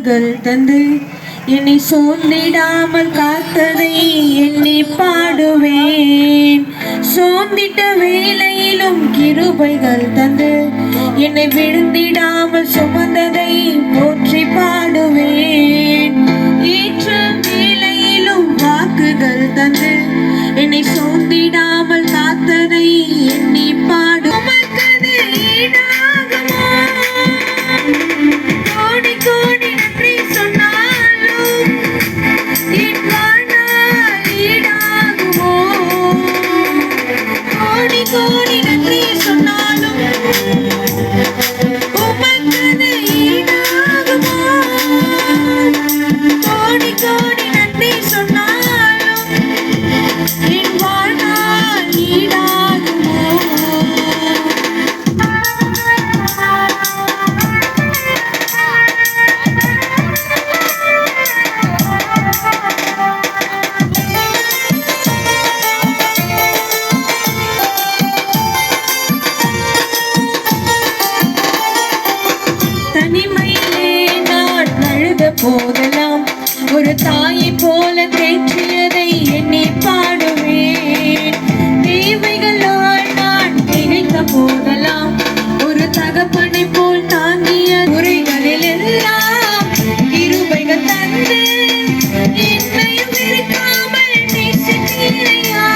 வாக்குகள் தந்து என்னை சோர்ந்திடாமல் காத்ததை எண்ணி பாடுவேன். சோர்ந்திட்ட வேளையிலும் கிருபைகள் தந்து என்னை விழுந்திடாமல் சுமந்ததை போற்றி பாடுவேன். ஏற்ற வேளையிலும் வாக்குகள் தந்து என்னை சோர்ந்திடாமல் காத்ததை எண்ணி பாடுவேன். கோடி கோடி நன்றி சொன்னாலும் என் வாழ்நாள் ஈடாகுமோ? கோடி கோடி நன்றி சொன்னாலும் உமக்கது ஈடாகுமோ? கோடி கோடி நன்றி சொன்னாலும் என் வாழ்நாள் ஈடாகுமோ? தனிமையிலே நான் அழுத போதெல்லாம் ஒரு தாயை போல தேற்றியதை எண்ணி பாடுவேன். தேவைகளால் நான் நினைத்த போதெல்லாம் ஒரு தகப்பனை போல் தாங்கிய முறைகளில் எல்லாம் கிருபைகள் தந்து என்னையும் இருக்காமல் நேசித்தீரையா.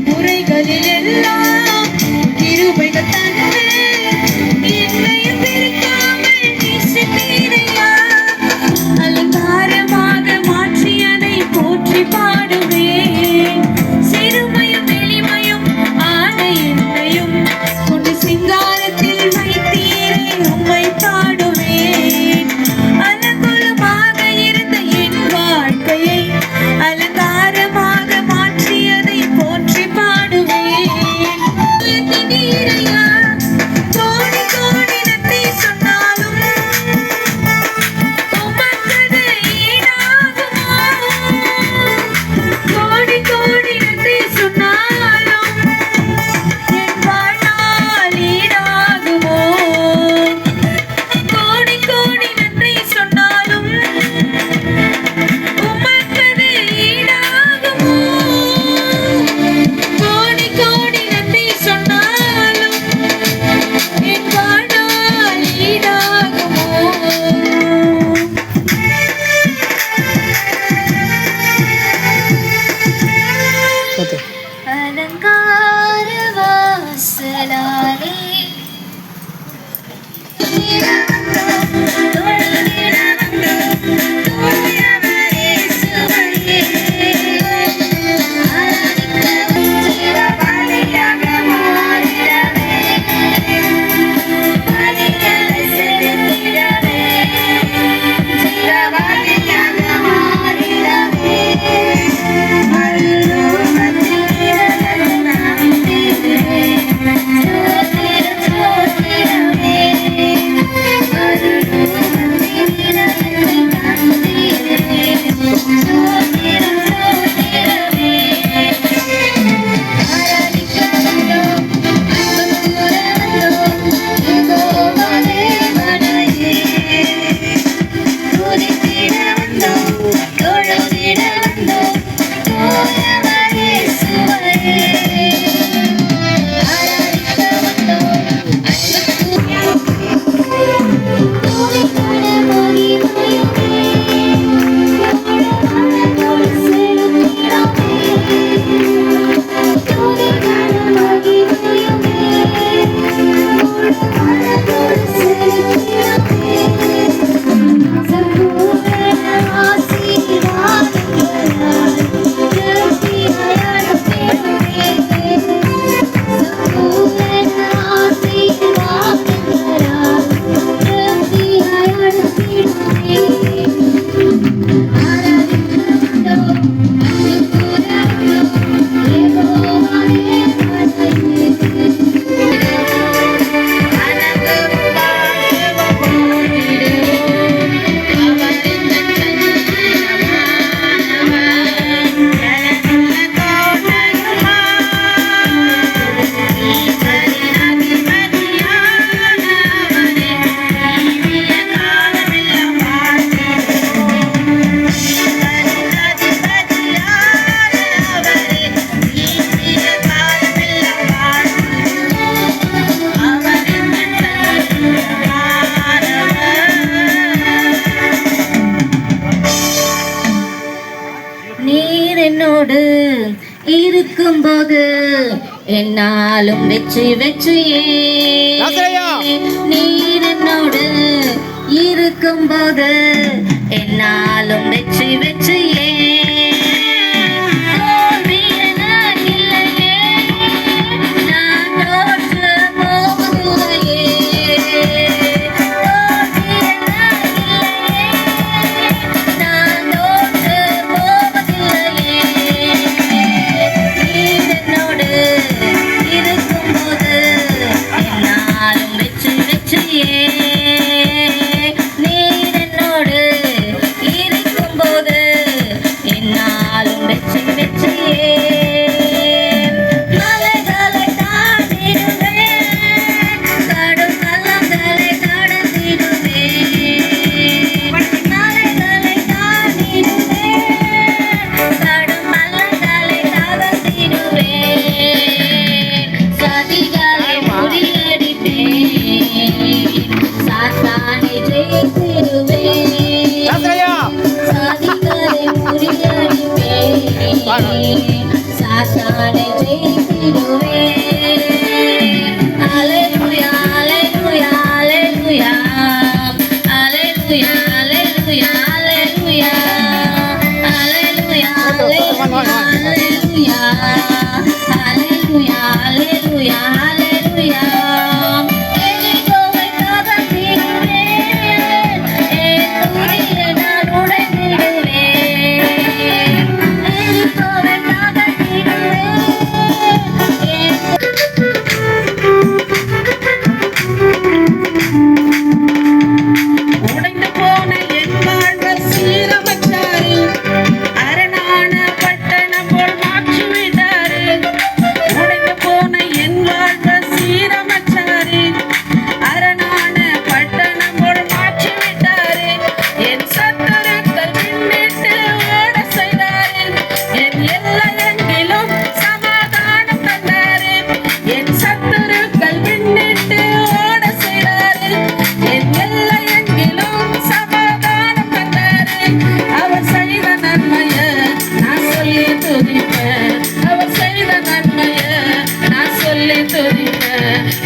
முறைகளில் எல்லாம் கிருபைகள் தந்து என்னையும் இருக்காமல் நேசித்தீரையா. அலங்காரமாக மாற்றியதை போற்றி பாடுவேன். சிறுமையும் எளிமையும் ஆன என்னையும் கொண்டு சிங்காரத்தில் வைத்தீரே உம்மை பாடுவேன். அலங்கோலமாக இருந்த என் வாழ்க்கை என்னோடு இருக்கும்போது என்னாலும் வெற்றி வெற்றியே. நீர் என்னோடு இருக்கும்போது என்னாலும் வெற்றி வெற்றியே. சாத்தானை ஜெயித்திடுவே. அல்லேலூயா அல்லேலூயா அல்லேலூயா அல்லேலூயா அல்லேலூயா அல்லேலூயா அல்லேலூயா அல்லேலூயா அல்லேலூயா அல்லேலூயா அல்லேலூயா.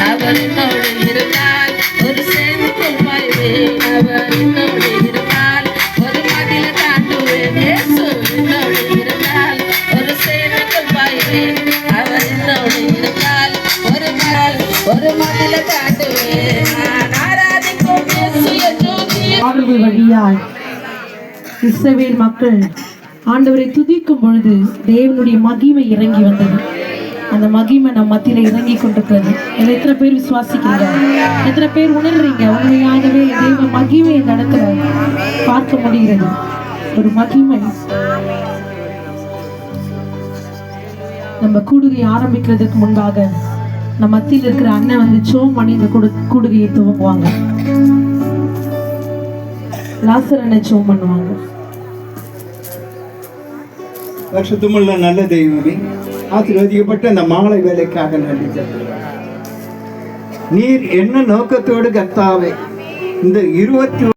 அவர் என்னோடு இருந்தால் ஒரு சேமிக்குள் பாய்வேன். அவர் என்னோடு இருந்தால் ஒரு மதில தாண்டுவேன். இயேசு என்னோடு இருந்தால் ஒரு சேமிக்குள் பாய்வேன். அவர் என்னோடு இருந்தால் ஒரு மதில தாண்டுவேன். நான் ஆராதிக்கும் இயேசுவின் ஜோதி. பாடல்கள் வழியாய் இஸ்ரவேல் மக்கள் ஆண்டவரை துதிக்கும் பொழுது தேவனுடைய மகிமை இறங்கி வந்தது. அந்த மகிமை நம் மத்தியில இறங்கி கொண்டிருக்கிறது. இதை எத்தனை பேர் விசுவாசிக்கிறீங்க? எத்தனை பேர் உணர்றீங்க? உண்மையாகவே தெய்வ மகிமை இந்த இடத்துல பார்க்க முடிகிறது. ஒரு மகிமை. நம்ம கூடுகை ஆரம்பிக்கிறதுக்கு முன்பாக நம்ம மத்தியில் இருக்கிற அண்ணன் வந்து சோம் பண்ணி இந்த கூடுகையை துவங்குவாங்க. லாசர் அண்ணன் சோம் பண்ணுவாங்க. வருஷத்துமுள்ள நல்ல தெய்வமே, ஆசீர்வதிக்கப்பட்ட அந்த மாலை வேலைக்காக நன்றி செலுத்துகிறேன். நீர் என்ன நோக்கத்தோடு கர்த்தாவே இந்த 20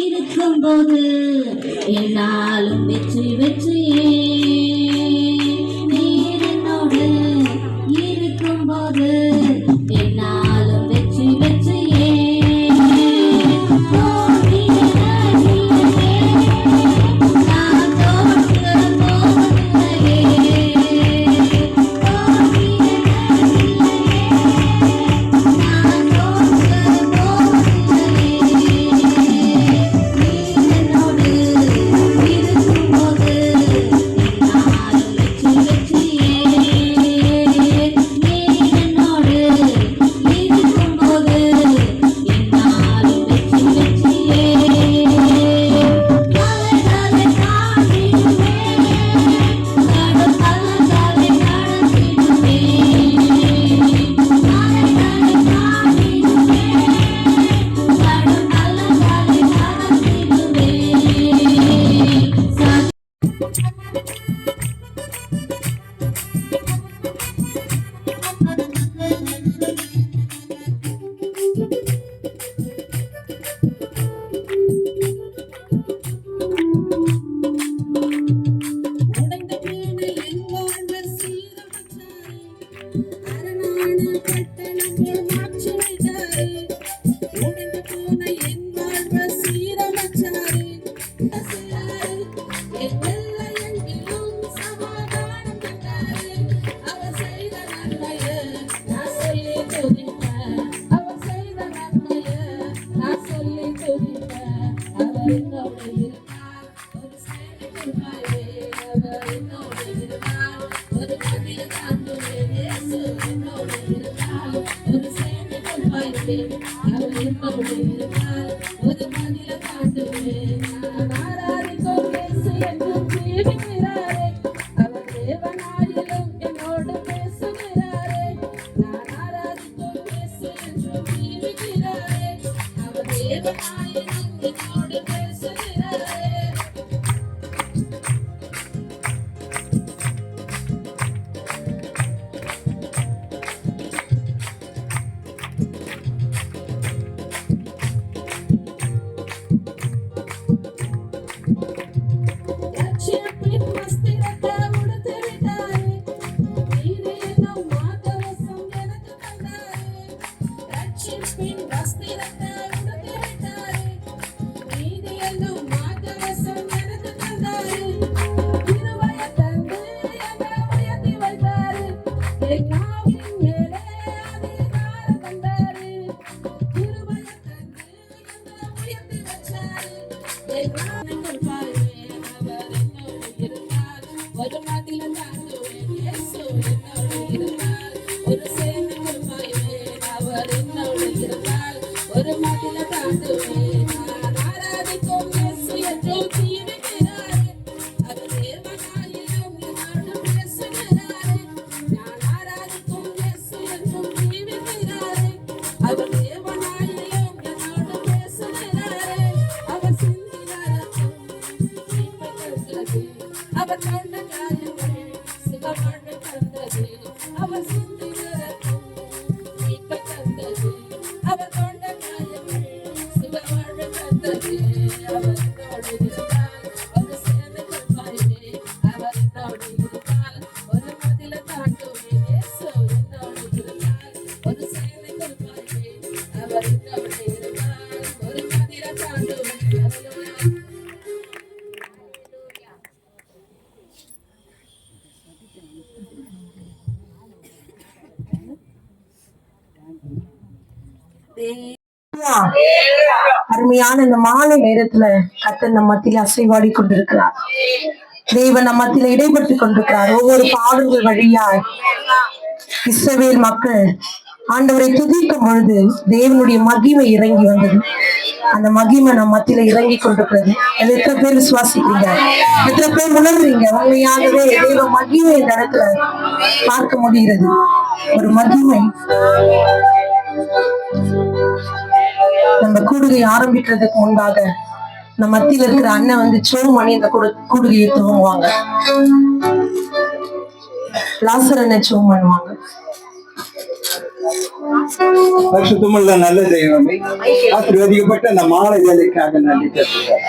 இருக்கும்போது என்னாலும் வெற்றி வெற்றியே. நீர் என்னோடு இருக்கும்போது என்னாலும் வெற்றி வெற்றியே. அவர் என்னோடு இருந்தார் ஒரு சேனைக்குள் பாய்வேன் அவர் என்னோடு இருந்தார் ஒரு மதிலை தாண்டுவேன் இயேசு என்னோடு இருந்தார் ஒரு சேனைக்குள் பாய்வேன் அவர் என்னோடு இருந்தார் ஒரு மதிலை தாண்டுவேன் நான் ஆராதிக்கும் இயேசு என்றும் ஜீவிக்கிறாரே அவர் தேவனாயிலும் என்னோடு பேசுகிறாரே நான் ஆராதிக்கும் இயேசு என்றும் ஜீவிக்கிறாரே அவர் தேவனாயிலும் என்னோடு பேசுகிறாரே ரட்சிப்பின் வஸ்திரத்தை உடுத்து விட்டாரே நீரே நம் மாதவசம் எனக்கு தந்தாரே ரட்சிப்பின் வஸ்திரத்தை உடுத்து விட்டாரே நீரே நம் மாதவசம் எனக்கு தந்தாரே கிருபையை தந்து என்னை உயர்த்தி வைத்தாரே என் நாவின் மேலே அதிகாரம் தந்தாரே கிருபையை தந்து என்னை உயர்த்தி வச்சாரே என் நாவின் பாய்வேன் அவர் என்னோடு இருந்தார் ஒரு மதிலை தாண்டுவேன் இயேசு என்னோடு இருந்தார் ஒரு சேனைக்குள் பாய்வேன் அவர் என்னோடு இருந்தார் ஒரு மதிலை தாண்டுவேன் நான் ஆராதிக்கும் இயேசு என்றும் ஜீவிக்கிறாரே அவர் தேவனாயிலும் என்னோடு பேசுகிறாரே நான் ஆராதிக்கும் இயேசு என்றும் ஜீவிக்கிறாரே அவர் தேவனாயிலும் என்னோடு பேசுகிறாரே அவர் சிந்தின ரத்தம் மீட்பை தந்தது அவர் கண்ட காயங்கள் சுகமாழ்வு தந்தது அவர் சிந்தின ரத்தம் மீட்பை தந்தது அவர் கொண்ட காயங்கள் சுகமாழ்வு தந்தது அவர் என்னோடு இருந்தால் ஒரு சேனைக்குள் பாய்வேன் அவர் என்னோடு இருந்தால் ஒரு மதிலை தாண்டுவேன் இயேசு என்னோடு இருந்தால் ஒரு சேனைக்குள் பாய்வேன் அவர் என்னோடு இருந்தால் ஒரு மதிலை தாண்டுவேன் Hallelujah. அருமையான இந்த மாலை நேரத்துல கர்த்தர் நம்ம மத்தியில அசைவாடி கொண்டிருக்கிறார். தேவன் நம்ம மத்தியில இடைப்பட்டு கொண்டிருக்கிறார். ஒவ்வொரு பாடல்கள் வழியா இஸ்ரவேல் மக்கள் ஆண்டவரை துதிக்கும் பொழுது தேவனுடைய மகிமை இறங்கி வந்தது. அந்த மகிமை நம்ம மத்தியில இறங்கி கொண்டிருக்கிறது. அது எத்தனை பேர் விசுவாசிக்கிறீங்க? எத்தனை பேர் உணர்றீங்க? உண்மையாகவே தேவ மகிமை இந்த இடத்துல பார்க்க முடிகிறது. ஒரு மகிமை. நம்ம கூடுகை ஆரம்பிக்கிறதுக்கு முன்பாக நம்ம மத்தியில இருக்கிற அண்ணன் வந்து சோம் பண்ணி இந்த கூடுகையை துவங்குவாங்க. லாசர் அண்ணன் சோம் பண்ணுவாங்க. பரிசுத்தமுள்ள நல்ல தெய்வமே, ஆசீர்வதிக்கப்பட்ட அந்த மாலை வேலைக்காக நன்றி செலுத்துகிறேன்.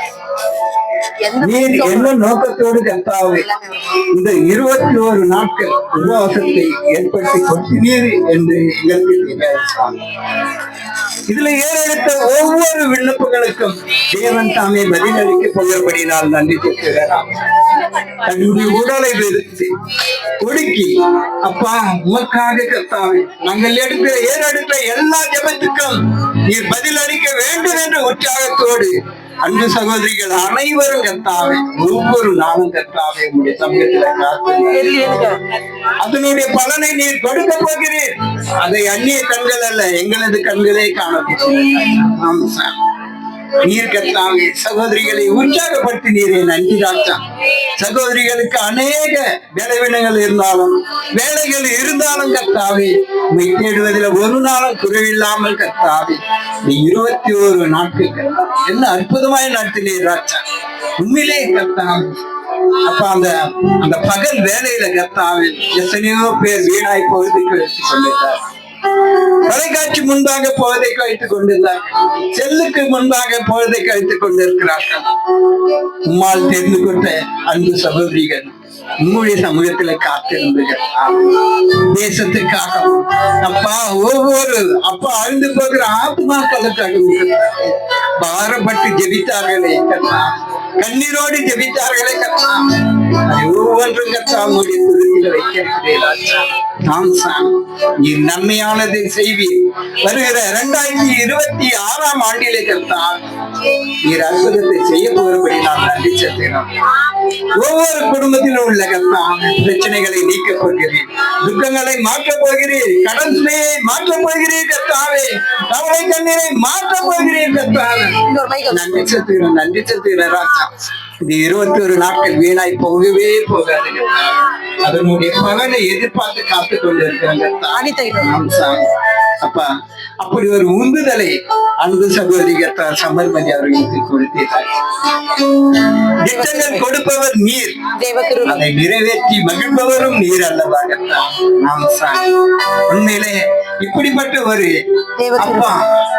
நீர் என்ன நோக்கத்தோடு கர்த்தாவே இந்த 21 நாட்கள் உபவாசத்தை ஏற்படுத்தி கொடுத்தீர் என்று இதுல ஏறெடுத்த ஒவ்வொரு விண்ணப்பங்களுக்கும் தேவன் தாமே பதிலளிக்க போகிறபடினால் நன்றி செலுத்துகிறார். தன்னுடைய உடலை வெறுத்து ஒடுக்கி அப்பா உமக்காக கர்த்தாவே நாங்கள் ஏறெடுத்த எல்லா ஜெபத்துக்கும் நீர் பதில் அளிக்க வேண்டும் என்ற உற்சாகத்தோடு அன்பு சகோதரிகள் அனைவரும் கர்த்தாவே ஒவ்வொரு நாளும் கர்த்தாவே உங்களுடைய சமூகத்துல காத்து அதனுடைய பலனை நீர் கொடுக்க போகிறீர். அதை அந்நிய கண்கள் அல்ல, எங்களது கண்களே காணப்போகிறேன். நீர் கர்த்தாவே சகோதரிகளை உற்சாகப்படுத்தினீரே, நன்றி ராஜா. சகோதரிகளுக்கு அநேக வேலைவினங்கள் இருந்தாலும் வேலைகள் இருந்தாலும் கர்த்தாவே உம்மை தேடுவதில் ஒரு நாளும் குறைவில்லாமல் கர்த்தாவே 21 நாட்கள் என்ன அற்புதமான நாட்களே ராஜா. உண்மையிலே கர்த்தாவே அப்ப அந்த பகல் வேலையில கர்த்தாவே எத்தனையோ பேர் வீணாய் போவதற்கு எடுத்துக் கொண்டிருந்தார். தொலைக்காட்சி முன்பாக போவதை கழித்துக் கொண்டிருந்தார். செல்லுக்கு முன்பாக போவதை கழித்துக் கொண்டிருக்கிறார்கள். உம்மால் தெரிந்து கொண்ட அன்பு சகோதரிகள் உங்களுடைய சமூகத்துல காத்திருந்தீர்கள். தேசத்துக்காக அப்பா ஒவ்வொரு அப்பா அழிந்து போகிற ஆத்மாக்களுக்காக பாரப்பட்டு ஜெபித்தார்களே கர்த்தா, கண்ணீரோடு ஜெபித்தார்களே கர்த்தா, ஒவ்வொன்றும் கர்த்தா உங்களுடைய துருத்தில வைக்கிறேன். நாம் நீர் நன்மையானதை செய்வீர். வருகிற 2026ஆம் ஆண்டிலே கர்த்தாவே நீர் அற்புதத்தை செய்ய போறபடி நான் நன்றி செலுத்துகிறோம். ஒவ்வொரு குடும்பத்திலும் உள்ள கர்த்தாவே பிரச்சனைகளை நீக்க போகிறீர், துக்கங்களை மாற்றப் போகிறீர், கடன் சுமையை மாற்றப் போகிறீர் கர்த்தாவே, கவலை கண்ணீரை மாற்றப் போகிறீர் கர்த்தாவே. நன்றி செலுத்துகிறோம், நன்றி செலுத்துகிறேன் ராஜா. இது 21 நாட்கள் வீணாய் போகவே போகாது. அதனுடைய பலனை எதிர்பார்த்து காத்துக் கொண்டிருக்கிறாங்க. அப்பா, அப்படி ஒரு உந்துதலை அன்பு சகோதரி சமர்மதி அவர்களுக்கு கொடுத்தீர்கள். திட்டங்கள் கொடுப்பவர் நீர், அதை நிறைவேற்றி மகிழ்பவரும் நீர் அல்லவா? உண்மையிலே இப்படிப்பட்ட ஒரு அப்பா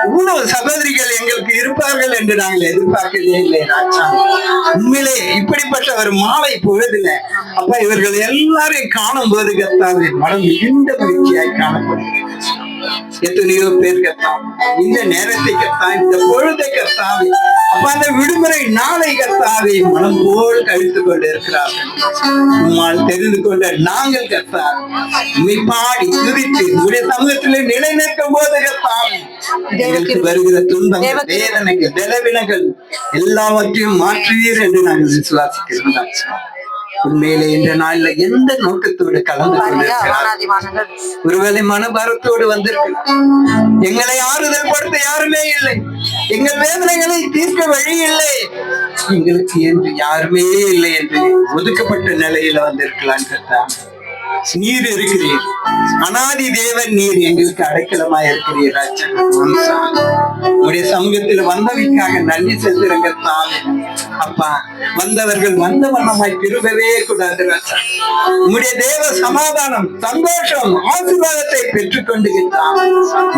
இவ்வளவு சகோதரிகள் எங்களுக்கு இருப்பார்கள் என்று நாங்கள் எதிர்பார்க்கவே இல்லை ராஜா. உண்மையிலே இப்படிப்பட்ட ஒரு மாலை பொழுதுல அப்பா இவர்கள் எல்லாரையும் காணும் போது கர்த்தாவே மனம் மிகுந்த மகிழ்ச்சியாய் காணப்படுகிறது. எத்தனையோ பேர் கர்த்தாவே இந்த நேரத்தை கர்த்தாவே, இந்த பொழுதை கர்த்தாவே, அப்ப அந்த விடுமுறை நாளை கர்த்தாவே மனம் போல் கழித்துக் கொண்டு இருக்கிறார்கள். உம்மால் தெரிந்து கொண்ட நாங்கள் கர்த்தாவே உம்மை பாடி துதித்து உடைய சமூகத்திலே நிலைநிற்கும் போது கர்த்தாவே எங்களுக்கு வருகிற துன்பங்கள், வேதனைகள், பலவீனங்கள் எல்லாவற்றையும் மாற்றுவீர் என்று நாங்கள் விசுவாசிக்கிறோம். உண்மையிலே இந்த நாள்ல எந்த நோக்கத்தோடு கலந்து கொண்டிருக்கிறார்? ஒருவேளை மனபாரத்தோடு வந்திருக்கிறார். எங்களை ஆறுதல் படுத்த யாருமே இல்லை, எங்கள் வேதனைகளை தீர்க்க வழி இல்லை, எங்களுக்கு என்று யாருமே இல்லை என்று ஒதுக்கப்பட்ட நிலையில வந்திருக்கலாம். நீர் இருக்கிறீர், அனாதி தேவன் நீர், எங்களுக்கு அடைக்கலமாய் இருக்கிறீர். உடைய சமூகத்தில் வந்தவைக்காக நன்றி செலுத்துறங்க தாவே. அப்பா, வந்தவர்கள் வந்த வண்ணமாய் திரும்பவே கூடாது ராஜா. உடைய தேவ சமாதானம், சந்தோஷம், ஆசீர்வாதத்தை பெற்றுக்கொண்டு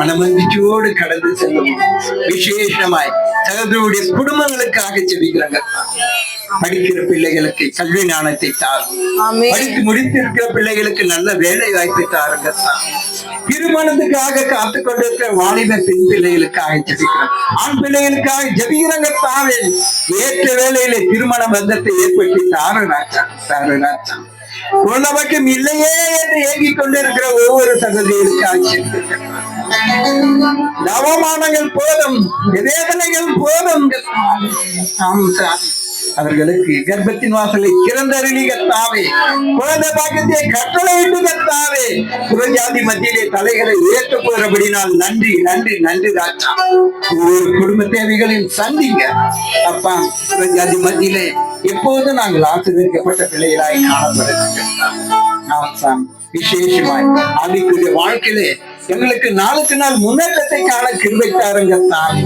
மனமகிழ்ச்சியோடு கடந்து செல்லும். விசேஷமாய் சகோதரருடைய குடும்பங்களுக்காக செபிக்கிறாங்க. படிக்கிற பிள்ளைகளுக்கு கல்வி ஞானத்தை தாரும், படித்து முடித்திருக்கிற பிள்ளைகளுக்கு நல்ல வேலை வாய்ப்பை தாருங்க. திருமணத்துக்காக காத்துக் கொண்டிருக்கிற வாலிப பெண் பிள்ளைகளுக்காக ஜபிக்கிறோம், ஆண் பிள்ளைகளுக்காக ஜபிக்கிறங்க தாவே. ஏற்ற வேலையில திருமண பந்தத்தை ஏற்படுத்தி தாரராஜா, தாரராஜா. குழந்தைக்கும் இல்லையே என்று ஏங்கிக் கொண்டிருக்கிற ஒவ்வொரு சகோதரிகளுக்காக அவமானங்கள் போதும், வேதனைகள் போதும். அவர்களுக்கு கர்ப்பத்தின் வாசலை திறந்தருளி கர்த்தாவே, குழந்தை பாக்கியத்தை கட்டளையிட்டு கர்த்தாவே, புறஜாதி மத்தியிலே தலைகளை உயர்த்த போகிறபடினால் நன்றி நன்றி நன்றி ராஜா. ஒவ்வொரு குடும்ப தேவைகளையும் சந்திங்க அப்பா. புறஜாதி மத்தியிலே எப்போதும் நாங்கள் ஆசீர்வதிக்கப்பட்ட பிள்ளைகளாய் காணப்படுகிறோம். விசேஷமாய் ஆவிக்குரிய வாழ்க்கையிலே எங்களுக்கு நாளுக்கு நாள் முன்னேற்றத்தை காண கிருபை தாருங்க தாய்.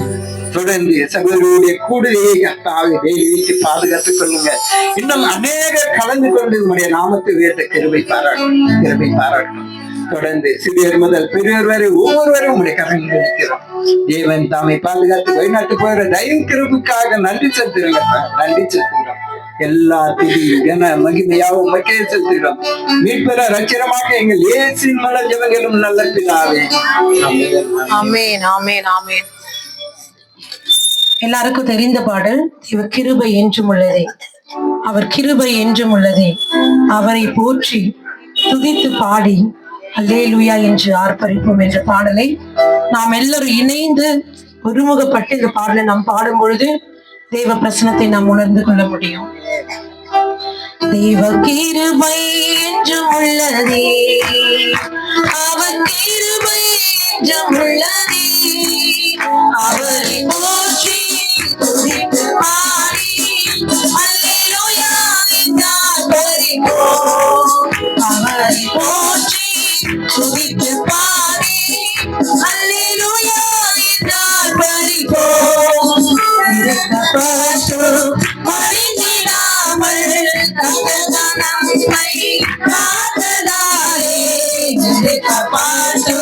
தொடர்ந்து சகோதரருடைய கூடுதலை கர்த்தாவை வைத்து பாதுகாத்துக் கொள்ளுங்க. இன்னும் அநேகர் கலந்து கொண்டு உங்களுடைய நாமத்தை உயர்த்த கிருபை பாராட்டும், கிருபை பாராட்டும். தொடர்ந்து சிறியர் முதல் பெரியவர் வரை ஒவ்வொருவரும் உங்களுடைய கரங்கள் இருக்கிறோம். தேவன் தாமை பாதுகாத்து வழிநாட்டு போகிற தயவு கிருபைக்காக நன்றி செலுத்துகிறோம், நன்றி செலுத்துகிறோம். எல்லா துதியும் என மகிமையாவும் மக்கே செலுத்துகிறோம். மீட்பெற ரட்சணமாக எங்கள் இயேசுவின் மூலம் ஜெபங்களும் நல்ல பிதாவே. ஆமென், ஆமென், ஆமென். எல்லாருக்கும் தெரிந்த பாடல், இவர் கிருபை என்றும் உள்ளதே, அவர் கிருபை என்றும் உள்ளதே, அவரை போற்றி துதித்து பாடி அல்லேலூயா என்று ஆர்ப்பரிப்போம் என்ற பாடலை நாம் எல்லாரும் இணைந்து ஒருமுகப்பட்டு இந்த பாடலை நாம் பாடும் பொழுது தேவ பிரசனத்தை நாம் உணர்ந்து கொள்ள முடியும். தேவ கிருபை என்றும் உள்ளதே, அவர் கிருபை என்றும் உள்ளதே, அவரை போற்றி துதித்து பாடி அல்லேலூயா என்றார் பரிபோம். அவரை போற்றி துதித்து பாடி அல்லேலூயா என்றார் பரிபோம். இரக்கப்பட்டு மறிந்திடாமல் நம்மை காத்ததாலே, இரக்கப்பட்டு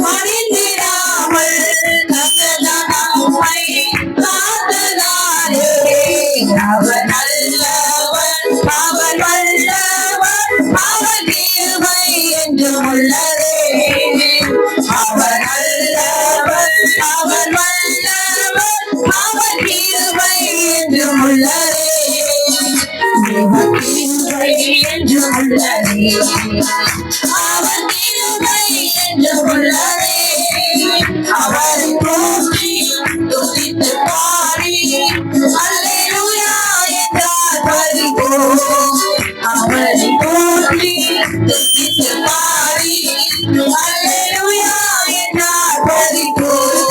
மறிந்திடாமல் நம்மை காத்ததாலே, அவர் நல்லவர், அவர் வல்லவர், அவர் கிருபை என்றும் உள்ளதே, அவர் நல்லவர், அவர் வல்லவர், அவர் கிருபை என்றும் உள்ளதே, கிருபை என்றும் உள்ளதே, அவர் துதித்து பாடி அல்லேலூயா என்றார் பரிபூரண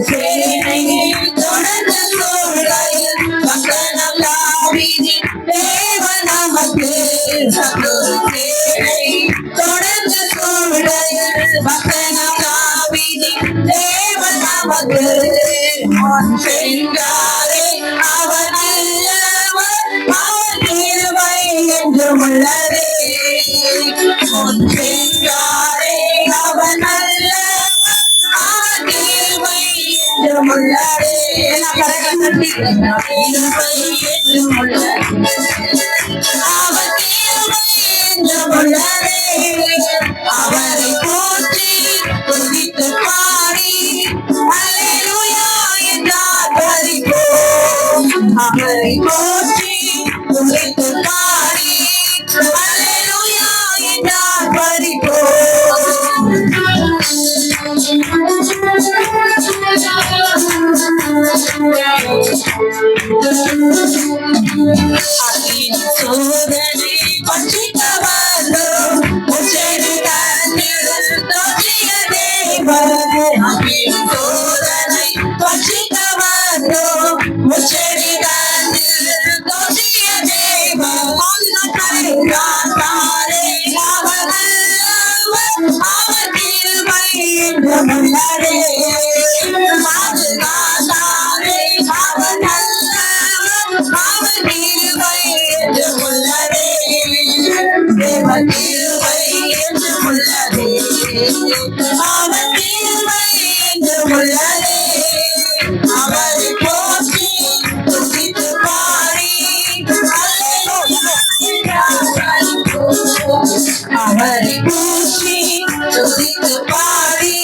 சேனை தொடர்ந்து சூழ்கையில் மக்கள் தாவீதின் தேவன் நமக்கு சேனை தொடர்ந்து சூழ்கையில் மக்கள் தாவீதின் தேவன் நமக்கு சென்றாரே அவர் நல்லவர் அவர் கிருபை என்றும் உள்ளதே சென்றாரே அவர் நல்லவர் அவர் கிருபை என்றும் உள்ளதே கிருபை என்றும் உள்ளதே அவர் கிருபை என்றும் உள்ளதே அவரை போற்றி துதித்து பாடி அல்லேலூயா என்றார் பரிபூரண அவரை போற்றி துதித்து பாடி அல்லேலூயா என்றார் சோதனை பட்சித்தவரோ உச்சரி தன்னில் தோற்றிய தேவன் சோதனை பட்சித்தவரோ உச்சரி தன்னில் தோற்றிய தேவன் தாரே அவர் கிருபை என்றும் உள்ளதே பாதுகாத்தாரே அவர் நல்லவர் அவர் கிருபை என்றும் உள்ளதே தேவ கிருபை என்றும் உள்ளதே அவர் கிருபை என்றும் உள்ளதே அவரை போற்றி துதித்து பாடி அல்லேலூயா அவரை போற்றி துதித்து பாடி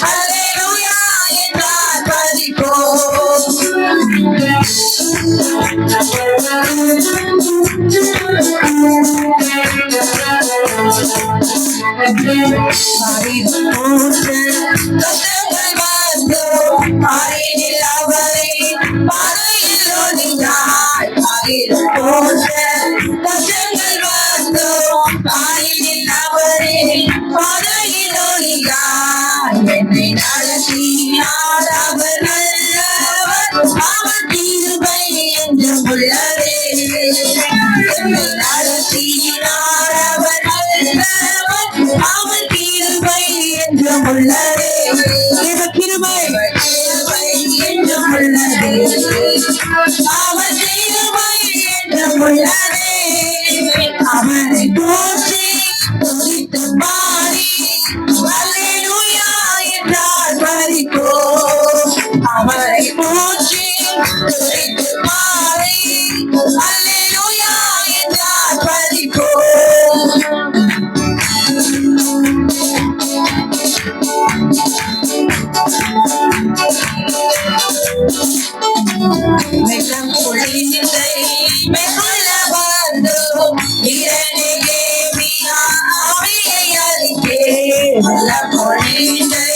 அல்லேலூயா என்றார் ஆரினில் அவரை பாறையில் ஒளிந்தார் கஷ்டங்கள் வந்தோம் ஆரினில் அவரை பாறையில் ஒளிந்தார் என்னை நடத்தினார் அவர் நல்லவர் அவர் கிருபை என்றும் உள்ளதே என்னை நடத்தினார் அவர் நல்லவர் அவர் கிருபை என்றும் உள்ளதே கிருபை என்றும் உள்ளதே அவர் கிருபை என்றும் உள்ளதே அவரை போற்றி துதித்து பாடி அல்லேலூயா என்றார் பரிபூரண அவரை போற்றி துதித்து பாடி அல்லேலூயா என்றார் பரிபூரண வெள்ளம் பொழிந்தை மெல்ல வந்தோம் இரணிகே ஆவியை அளித்தே வெள்ளம் பொழிந்தை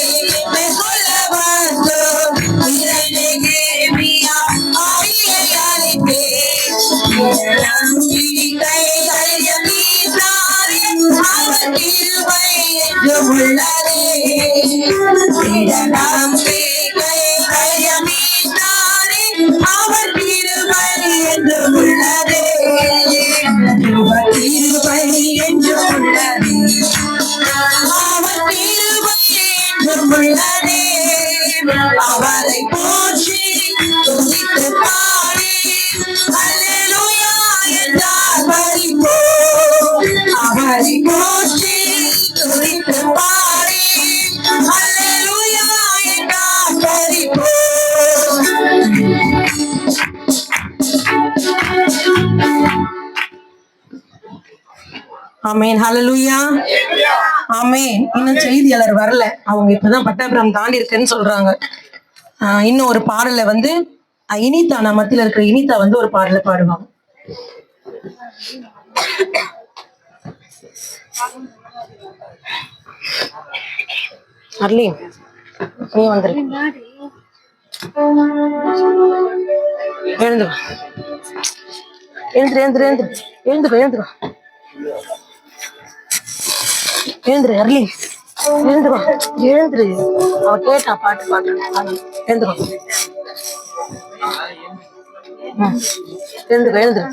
மெல்ல வந்தோம் இரணிகே ஆவியை அளித்தே நம்பிக்கை கையமீசாரி அவர் கிருபை என்றும் உள்ளதே நம்பிக்கை கையமீசாரி அவர் கிருபை என்றும் உள்ளதே கிருபை என்றும் உள்ளதே அவர் கிருபை என்றும் உள்ளதே அவரை போற்றி துதித்து பாடி அல்லேலூயா என்றார் பரிபூரண அவரை போற்றி துதித்து பாடி அல்லேலூயா என்றார் பரிபூரண ஆமேன் ஹல்லேலூயா ஆமேன். இன்னும் செய்தியாளர் வரல, அவங்க இப்பதான் பட்டாபிராம் தாண்டி இருக்குன்னு சொல்றாங்க. இன்னும் ஒரு பாடலை வந்து இனிதா, நம்ம மத்தியில இருக்கிற இனிதா வந்து ஒரு பாடலை பாடுவாங்க. அர்லீன் நீ வந்துரு, எழுந்து எழுந்துரு எழுந்துரு எழுந்துரு எழுந்துக்கோ எழுந்துக்கோ எழுந்துரு அர்லி எழுந்துக்கோ எழுந்துரு. அவ கேட்டா பாட்டு பாட்டு எழுந்துக்கோ எழுந்துக்கோ எழுந்துரு.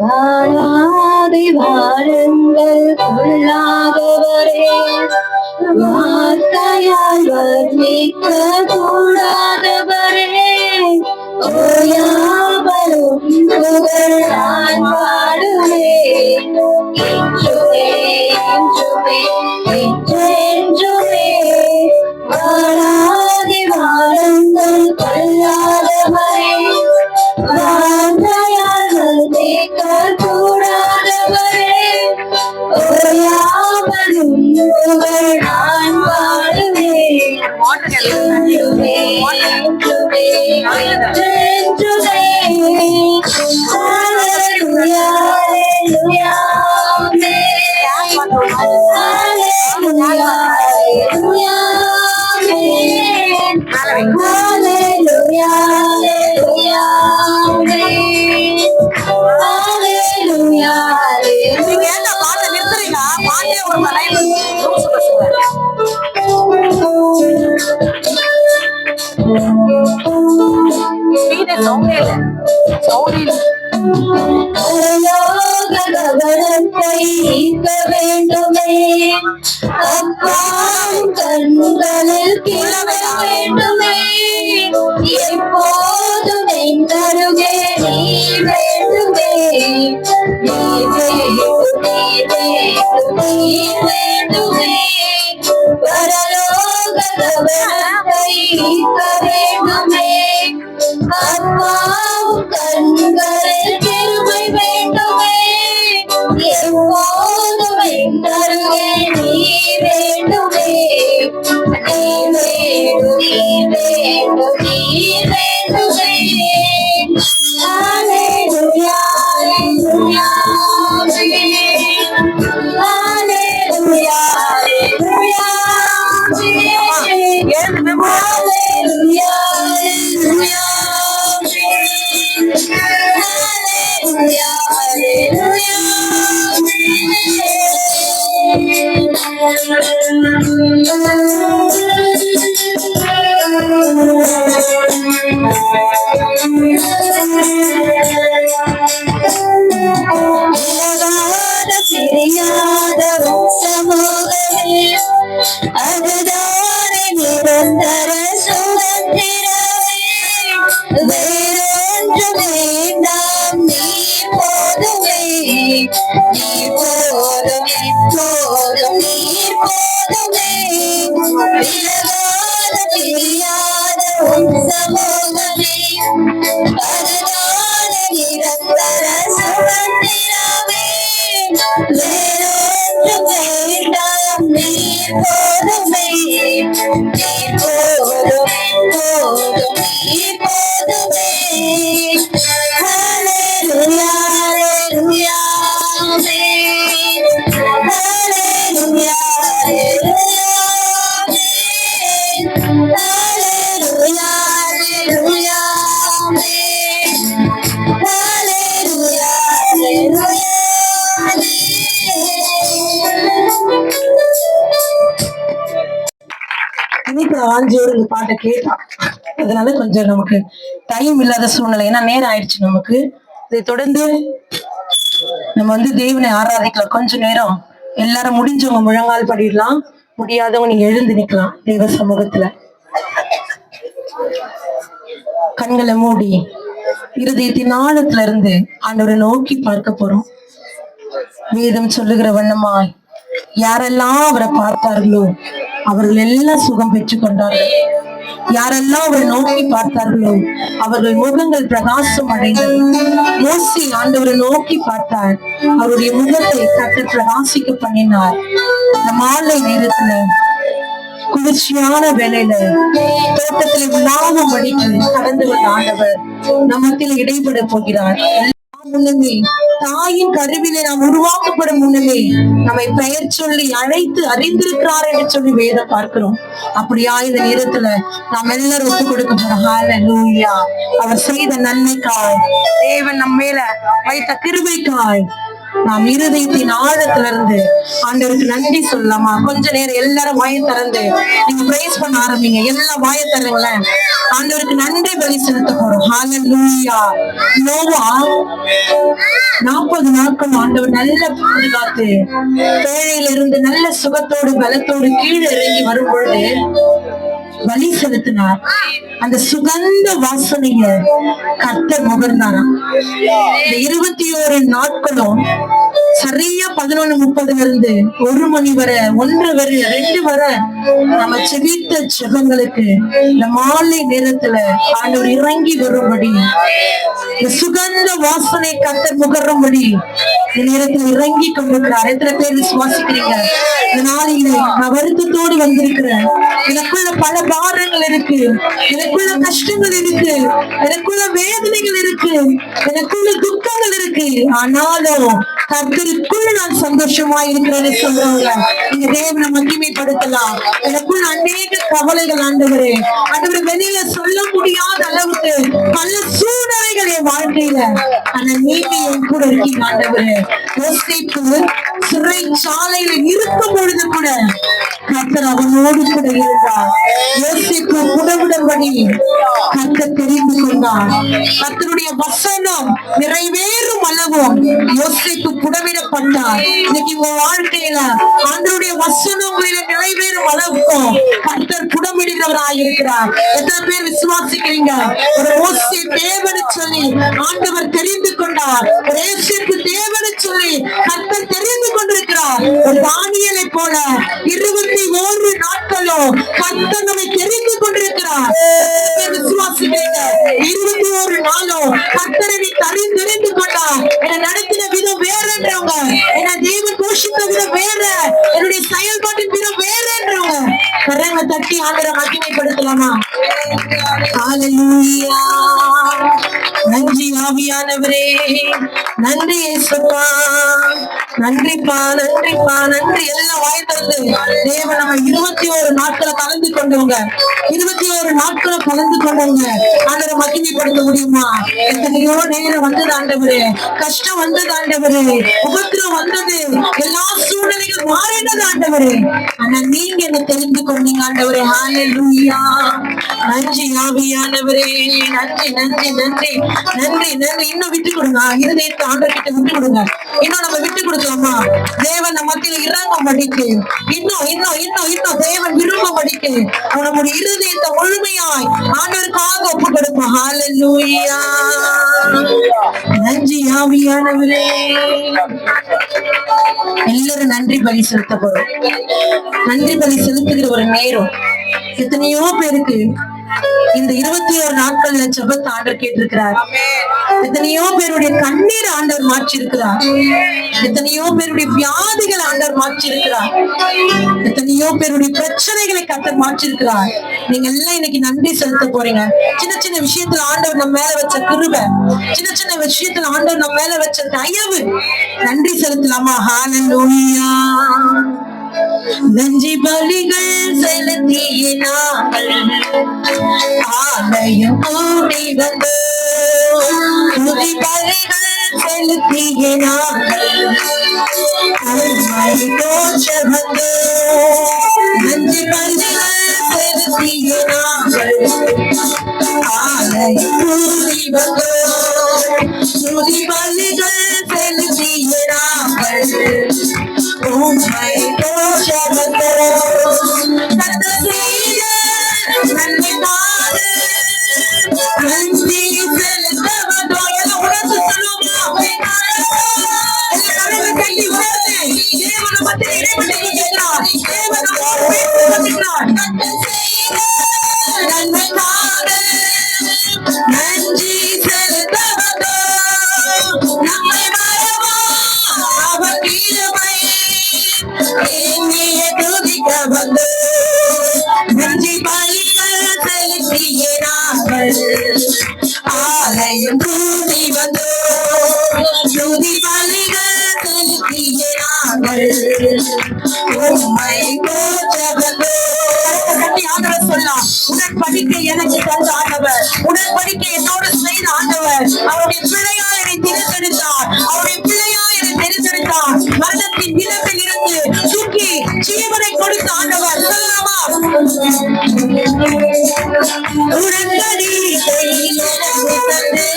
வாழாதி வாருங்கள் கொள்ளாதவரே, வார்த்தையால் வர்ணிக்க கூடாதவரே, ஓயாமலும் புகழ் நான் பாடுவேன் என்றுமே என்றுமே என்றென்றுமே. வாழாதி வாருங்கள் கொள்ளாதவரே, வார்த்தையால் வர்ணிக்க கூடாதவரே, ஓயாமலும் புகழ் நான் பாடுவேன் என்றுமே என்றுமே என்றென்றுமே. ஹல்லேலூயா ஹல்லேலூயா ஹல்லேலூயா ஹல்லேலூயா ஹல்லேலூயா ஹல்லேலூயா. நீங்க ஏன்டா பாட்டை நிறுத்துறீங்க? பாட்டே ஒரு லைவ் லூசு பசங்க. நீங்க சௌண்டே இல்ல சௌண்டே இல்ல. கவனத்தை ஈர்க்க வேண்டுமே, அப்பாவும் கண்களில் கிள வேண்டுமே, எப்போதும் என் அருகே நீ வேண்டுமே, நீ வேண்டும் நீ வேண்டும் நீ வேண்டுமே. பரலோக கவனத்தை ஈர்க்க வேண்டுமே, அப்பாவும் கண்களில் கிருபை வேண்டுமே, எப்போதும் என் அருகே நீ வேண்டுமே, நீ வேண்டும் நீ வேண்டும் நீ வேண்டுமே. ஹல்லேலூயா ஹல்லேலூயா ஹல்லேலூயா ஹல்லேலூயா ஹல்லேலூயா ஹல்லேலூயா ஹல்லேலூயா. பிரியாத சமூகமே, அதுதானே நிரந்தர சுதந்திரமே, வேறொன்று வேண்டாம் நீ போதுமே, நீ போதும் எப்போதும் நீ போதுமே. விலகாத பிரியாத சமூகமே, அதுதானே நிரந்தர சுதந்திரமே, வேறொன்று வேண்டாம் நீ போதுமே, நீ போதும் எப்போதும் நீ போதுமே. ஹல்லேலூயா ஹல்லேலூயா ஹல்லேலூயா ஹல்லேலூயா ஹல்லேலூயா ஹல்லேலூயா ஹல்லேலூயா. இன்னைக்கு ஆஞ்சியோடு இந்த பாட்டை கேட்டான், அதனால கொஞ்சம் நமக்கு டைம் இல்லாத சூழ்நிலை, ஏன்னா நேரம் ஆயிடுச்சு நமக்கு. இதை தொடர்ந்து நம்ம தேவனை ஆராதிக்கலாம். கொஞ்ச நேரம் எல்லாரும் முடிஞ்சவங்க முழங்கால் படிடலாம், முடியாதவங்க நீங்க எழுந்து நிக்கலாம் தேவ சமூகத்துல. கண்களை மூடி இருதயத்தின் ஆழத்துல இருந்து ஆண்டவரை நோக்கி பார்க்க போறோம். வேதம் சொல்லுகிற வண்ணமாய் யாரெல்லாம் அவரை பார்த்தார்களோ அவர்கள் எல்லாம் சுகம் பெற்றுக் கொண்டார்கள். யாரெல்லாம் அவரை நோக்கி பார்த்தார்களோ அவர்கள் முகங்கள் பிரகாசம் அடைந்தது. மோசே ஆண்டவரை நோக்கி பார்த்தார், அவருடைய முகத்தை கர்த்தர் பிரகாசிக்க பண்ணினார். இந்த மாலை நேரத்துல குளிர்ச்சியான வேலையில தோட்டத்தில் உலாவும்படிக்கு கடந்து வந்த ஆண்டவர் நம்மத்தில் இடைபட போகிறார். முன்னமே, தாயின் கருவிலே நாம் உருவாக்கப்படும் முன்னமே நம்மை பெயர் சொல்லி அழைத்து அறிந்திருக்கிறார் என்று சொல்லி வேதம் பார்க்கிறோம். அப்படியா இந்த நேரத்துல நாம் எல்லாரும் ஒப்பு கொடுக்க போறோம். ஹல்லேலூயா. அவர் செய்த நன்மைக்காய், தேவன் நம்ம மேல வைத்த கிருபைக்காய் நாம் இருதயத்தின் ஆழத்துல இருந்து ஆண்டவருக்கு நன்றி சொல்லலாமா? கொஞ்ச நேரம் எல்லாரும் வாயை திறந்து நீங்க பிரைஸ் பண்ண ஆரம்பிங்க. எல்லாம் வாயை தர்றீங்களேன், ஆண்டவருக்கு நன்றி பலி செலுத்த போறோம். ஹல்லேலூயா. நோவா 40 நாட்கள் ஆண்டவர் நல்ல பாதுகாத்து பேழையில இருந்து நல்ல சுகத்தோடு பலத்தோடு கீழே இறங்கி வரும் பொழுது பலி செலுத்தினார். அந்த சுகந்த வாசனைய கர்த்தர் முகர்ந்தாராம். இந்த 21 நாட்களும் சரியா 11:30 இருந்து 1 மணி வரை, 1 வரை, 2 வரை நம்ம செபித்த ஜெபங்களுக்கு இந்த மாலை நேரத்துல ஆண்டவர் இறங்கி வரும்படி, இந்த சுகந்த வாசனை கர்த்தர் முகரும்படி இந்த நேரத்துல இறங்கி கொண்டிருக்கிறார். எத்தனை பேர் விசுவாசிக்கிறீங்க? இந்த நாளிலே நான் வருத்தத்தோடு வந்திருக்கிறேன். எனக்குள்ள பல பாரங்கள் இருக்கு, எனக்குள்ள கஷ்டங்கள் இருக்கு, எனக்குள்ள வேதனைகள் இருக்கு, எனக்குள்ள துக்கங்கள் இருக்கு. ஆனாலும் கர்த்தருக்குள்ள நான் சந்தோஷமா இருக்கிறேன்னு சொல்றவங்க நீங்க தேவனை மகிமைப்படுத்தலாம். எனக்குள்ள அநேக கவலைகள் ஆண்டவரே, ஆண்டவரை வெளியில சொல்ல முடியாத அளவுக்கு பல சூழ்நிலைகள் என் வாழ்க்கையில, ஆனா நீங்க என் கூட இருக்கீங்க ஆண்டவரே. யோசேப்பு சிறைச்சாலையில இருக்கும் பொழுது கூட கர்த்தர் அவனோடு கூட இருந்தார். யோசேப்பு புடவிடும்படி கர்த்தர் தெரிந்து கொண்டார். கர்த்தருடைய வசனம் நிறைவேறும் அளவும் யோசேப்பு புடவிடப்பட்டார். இன்னைக்கு உங்க வாழ்க்கையில ஆண்டவருடைய வசனம் உங்களில நிறைவேறும் அளவுக்கும் கர்த்தர் புடமிடுகிறவராக இருக்கிறார். எத்தனை பேர் விசுவாசிக்கிறீங்க? ஒரு மோசே தேவனை சொல்லி ஆண்டவர் தெரிந்து கொண்டார். ஒரு யோசேப்பு தேவனை சொல்லி கர்த்தர் தெரிந்து கொண்டிருக்கிறார். ஒரு தானியேலை போல 21 நாட்களும் கர்த்தர் நம்மை தெரிந்து கொண்டிருக்கிறார். விசுவாசிக்கிறீங்க? 21 நாளும் கர்த்தரை தெரிந்து கொண்டார். என்னை நடத்தின விதம் வேறன்றவங்க, என்னை தேவன் போஷித்த விதம் வேற, என்னுடைய செயல்பாட்டின் விதம் வேறன்றவங்க கரங்களை தட்டி ஆண்டவரை மகிமைப்படுத்தலாமா? ஹல்லேலூயா. நன்றி ஆவியானவரே, நன்றி இயேசுப்பா, நன்றிப்பா, நன்றிப்பா, நன்றி. எல்லாம் வாய் திறந்து தேவன் நம்ம 21 நாட்களை கலந்து கொண்டவங்க, 21 நாட்களை கலந்து கொண்டவங்க ஆண்டவரை மகிமைப்படுத்த முடியுமா? எத்தனையோ நேரம் வந்தது ஆண்டவரே, கஷ்டம் வந்தது ஆண்டவரே, உபத்திரம் வந்தது, எல்லா சூழ்நிலைகள் மாறினது ஆண்டவரே. ஆனா நீங்க என்ன தெரிந்து கொண்டீங்க ஆண்டவரே. ஹல்லேலூயா. நன்றி ஆவியானவரே, நன்றி நன்றி நன்றி நன்றி நன்றி. இன்னும் விட்டு கொடுங்க, இருதயத்தை ஆண்டவர் கிட்ட விட்டு கொடுங்க. இன்னும் நம்ம விட்டு கொடுக்கலாமா? தேவன் நம்ம மத்தியில இறங்க மடிக்கு, இன்னும் இன்னும் இன்னும் இன்னும் தேவன் விரும்ப மடிக்கு நம்முடைய இருதயத்தை முழுமையாய் ஆண்டவருக்காக ஒப்பு கொடுப்போம். ஹல்லேலூயா. நன்றி ஆவியானவரே. எல்லாரும் நன்றி பலி செலுத்த போறோம். நன்றி பலி செலுத்துகிற ஒரு நேரம் எத்தனையோ பேருக்கு இந்த 21 நாட்கள்ல ஜெபத்தை ஆண்டவர் கேட்டிருக்கிறார். எத்தனையோ பேருடைய கண்ணீர் ஆண்டவர் மாற்றி இருக்கிறார். எத்தனையோ பேருடைய வியாதிகள் ஆண்டவர் மாற்றி இருக்கிறார். எத்தனையோ பேருடைய பிரச்சனைகளை கர்த்தர் மாற்றி இருக்கிறார். நீங்க எல்லாம் இன்னைக்கு நன்றி செலுத்த போறீங்க. சின்ன சின்ன விஷயத்துல ஆண்டவர் நம்ம மேல வச்ச கிருபை, சின்ன சின்ன விஷயத்துல ஆண்டவர் நம்ம மேல வச்ச தயவு, நன்றி செலுத்தலாமா? ஹல்லேலூயா. நன்றி பலிகள் செலுத்திய நாங்கள் ஆலயம் கூடி வந்து, துதி பலிகள் செலுத்திய நாங்கள் உம்மை போற்ற வந்து, நன்றி பலிகள் செலுத்திய நாங்கள் ஆலயம் கூடி வந்து, துதி பலிகள் செலுத்திய நாங்கள் உம்மை போற்ற வந்து, கர்த்தர் செய்த நன்மைக்காக நன்றி செலுத்த வந்தோம். எல்லாம் உணர்ந்து சொல்லுவோமா? எல்லாம் கட்டி உணர்ந்து தேவனை பற்றி இறைவனை கேட்கிறார். தேவன் பேசுகிறார். கர்த்தர் செய்த நன்மைக்காக நன்றி செலுத்த வந்தோம். நம்மை மறவா அவர் கிருபை என்னைய துதிக்க வந்து, நன்றி பலிகள் செலுத்திய நாங்கள் ஆலயம் கூடி வந்தோம். உம்மை போற்றவரோ. கட்டி ஆண்டவர் சொல்லலாம், உடன்படிக்கை எனக்கு தந்த ஆண்டவர், உடன்படிக்கை என்னோடு செய்த ஆண்டவர், அவருடைய பிள்ளையா என்னை தெரிந்தெடுத்தார், அவருடைய பிள்ளையா என்னை தெரிந்தெடுத்தார், மரணத்தின் நிலத்தில் இருந்து தூக்கி ஜீவனை கொடுத்த ஆண்டவர். சொல்லலாமா? உடன்படிக்கை எனக்கு தந்து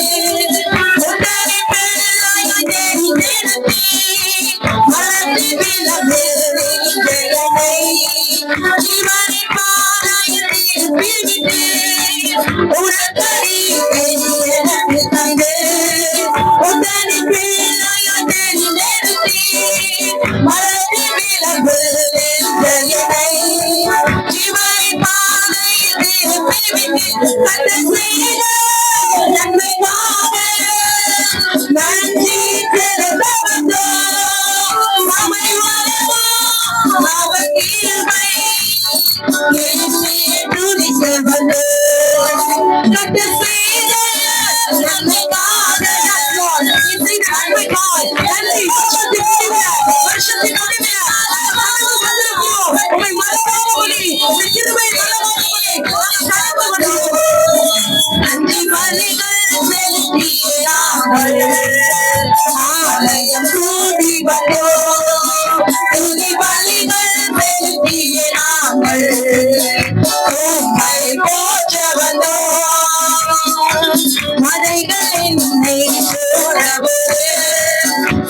உடனே பிள்ளையாய் தெரிந்தெடுத்தீர், மரணத்தின் நிலத்தில் ஜெயனை ஜீவனை பாராயத்தில் பிரித்தீர். உடன்படிக்கை எனக்கு தந்து உடனே பிள்ளையாய் தெரிந்தெடுத்தீர், மரணத்தின் நிலத்தில் ஜெயனை ஜீவனை பாராயத்தில் பிரித்தீர். கர்த்தர் செய்த நன்மைக்காக நன்றி செலுத்துவதோ, நம்மை வணங்குவோம் அவர் கிருபை என்னை துதிக்கவல்லோ. கர்த்தர் செய்த நன்மைக்காக நன்றி. வருஷத்தின் நடுவில் உம்மை மறவாதபடி, உம்மை கிருபை மறவாதபடி நன்றி பலிகள் செலுத்தினார்கள், ஆலயம் கூடி வந்தோம். துதி பலிகள் செலுத்தினார்கள், உம்மை போற்ற வந்தோம். மதைகள் என்னை சூழவே,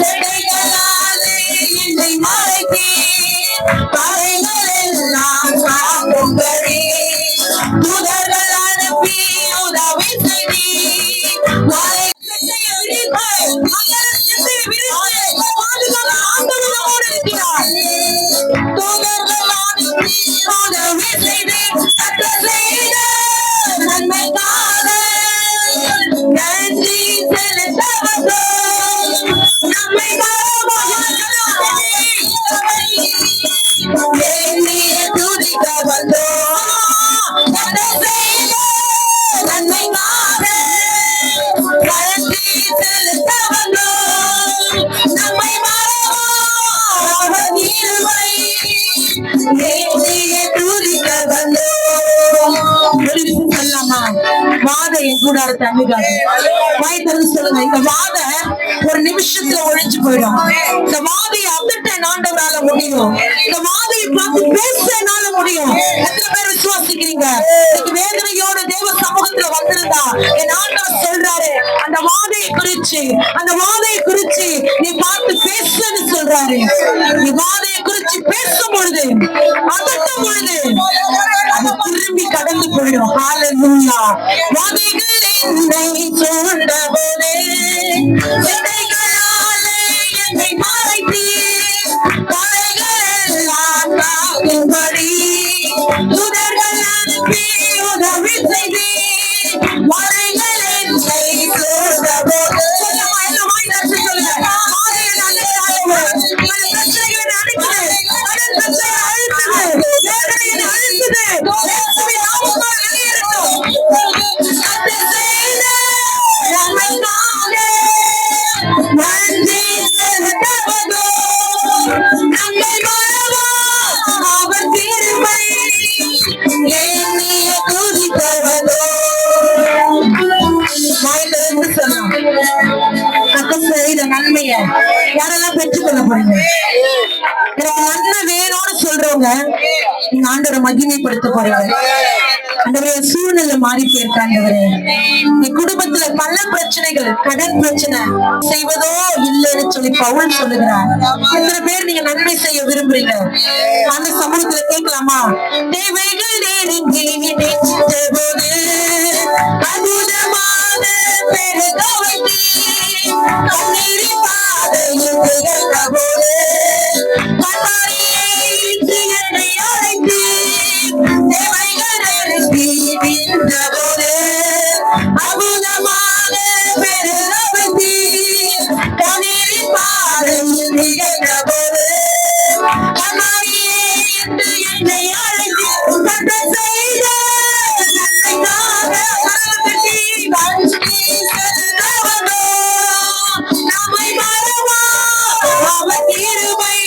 செடைகளாலே என்னை மறைத்தீர், பறைகள் எல்லாம் காக்கும்படி தூதர்கள் அனுப்பி உதவி செய்தீர். நன்றி செலுத்தவதோ, நம்மை எண்ணிய துதிக்கவதோ, நன்மைக்காக நன்றி செலுத்தவதோ, நம்மை மறவாத கிருபை எண்ணிய துதிக்கவதோ. ஒரு விஷயம் சொல்லலாமா? வாத என் கூடாரத்தை அணுகாது. வாய் திறந்து சொல்லுங்க, இந்த வாத ஒரு நிமிஷத்துல ஒழிஞ்சு போயிடும். இந்த வாதையை அகற்ற ஆண்டவரால முடியும். இந்த வாதையை பார்த்து பேச என்னால முடியும். எத்தனை பேர் விசுவாசிக்கிறீங்க? இன்னைக்கு வேதனையோட தேவ சமூகத்துல வந்திருந்தா என் ஆண்டவர் சொல்றாரு, அந்த வாதையை குறிச்சு, அந்த வாதையை குறிச்சு நீ பார்த்து பேசுன்னு சொல்றாரு. நீ வாதையை குறிச்சு பேசும் பொழுது, அதட்டும் பொழுது அது திரும்பி கடந்து போயிடும். ஹalleluya. வாதைகள் என்னை சூழ்ந்தபோது, செடைகளாலே என்னை மறைத்தீர், பறைகள் எல்லாம் காக்கும்படி தூதர்கள் அனுப்பி உதவி செய்தீர். மறைகள் என்னை சூழ்ந்தபோது, நன்றி செலுத்தவதோ, நம்மை மறவாத அவர் கிருபை எண்ணிய துதிக்கவதோ. வாயிலிருந்து சொல்லலாம், கர்த்தர் செய்த நன்மையை யாரெல்லாம் பெற்றுக்கொள்ள போறீங்க? எனக்கு நன்மை வேணும்னு சொல்றவங்க நீங்க ஆண்டவரை மகிமைப்படுத்த போறீங்க. ஆண்டவரே, சூழ்நிலை மாறி போயிருக்கு ஆண்டவரே. நீ குடும்பத்துல பல பிரச்சனைகள், கடன் பிரச்சனை செய்வதோ இல்லைன்னு சொல்லி பவுல் சொல்லுகிறார். எத்தனை பேர் நீங்க நன்மை செய்ய விரும்புறீங்க? அந்த சமூகத்துல கேட்கலாமா? தேவைகள் நெருங்கி நின்றபோது அற்புதமான பெருக வைத்தீர், கண்ணீரின் பாதையில் திகழ்ந்தபோது கண்மணியே இன்று என்னை அழைத்தீர். தேவைகள் நெருங்கி நின்றபோது அற்புதமான பெருக வைத்தீர், கண்ணீரின் பாதையில் திகழ்ந்தபோது கண்மணியே இன்று என்னை அழைத்தீர். கர்த்தர் செய்த நன்மைக்காக நன்றி செலுத்துவதோ, நம்மை மறவாத அவர் கிருபை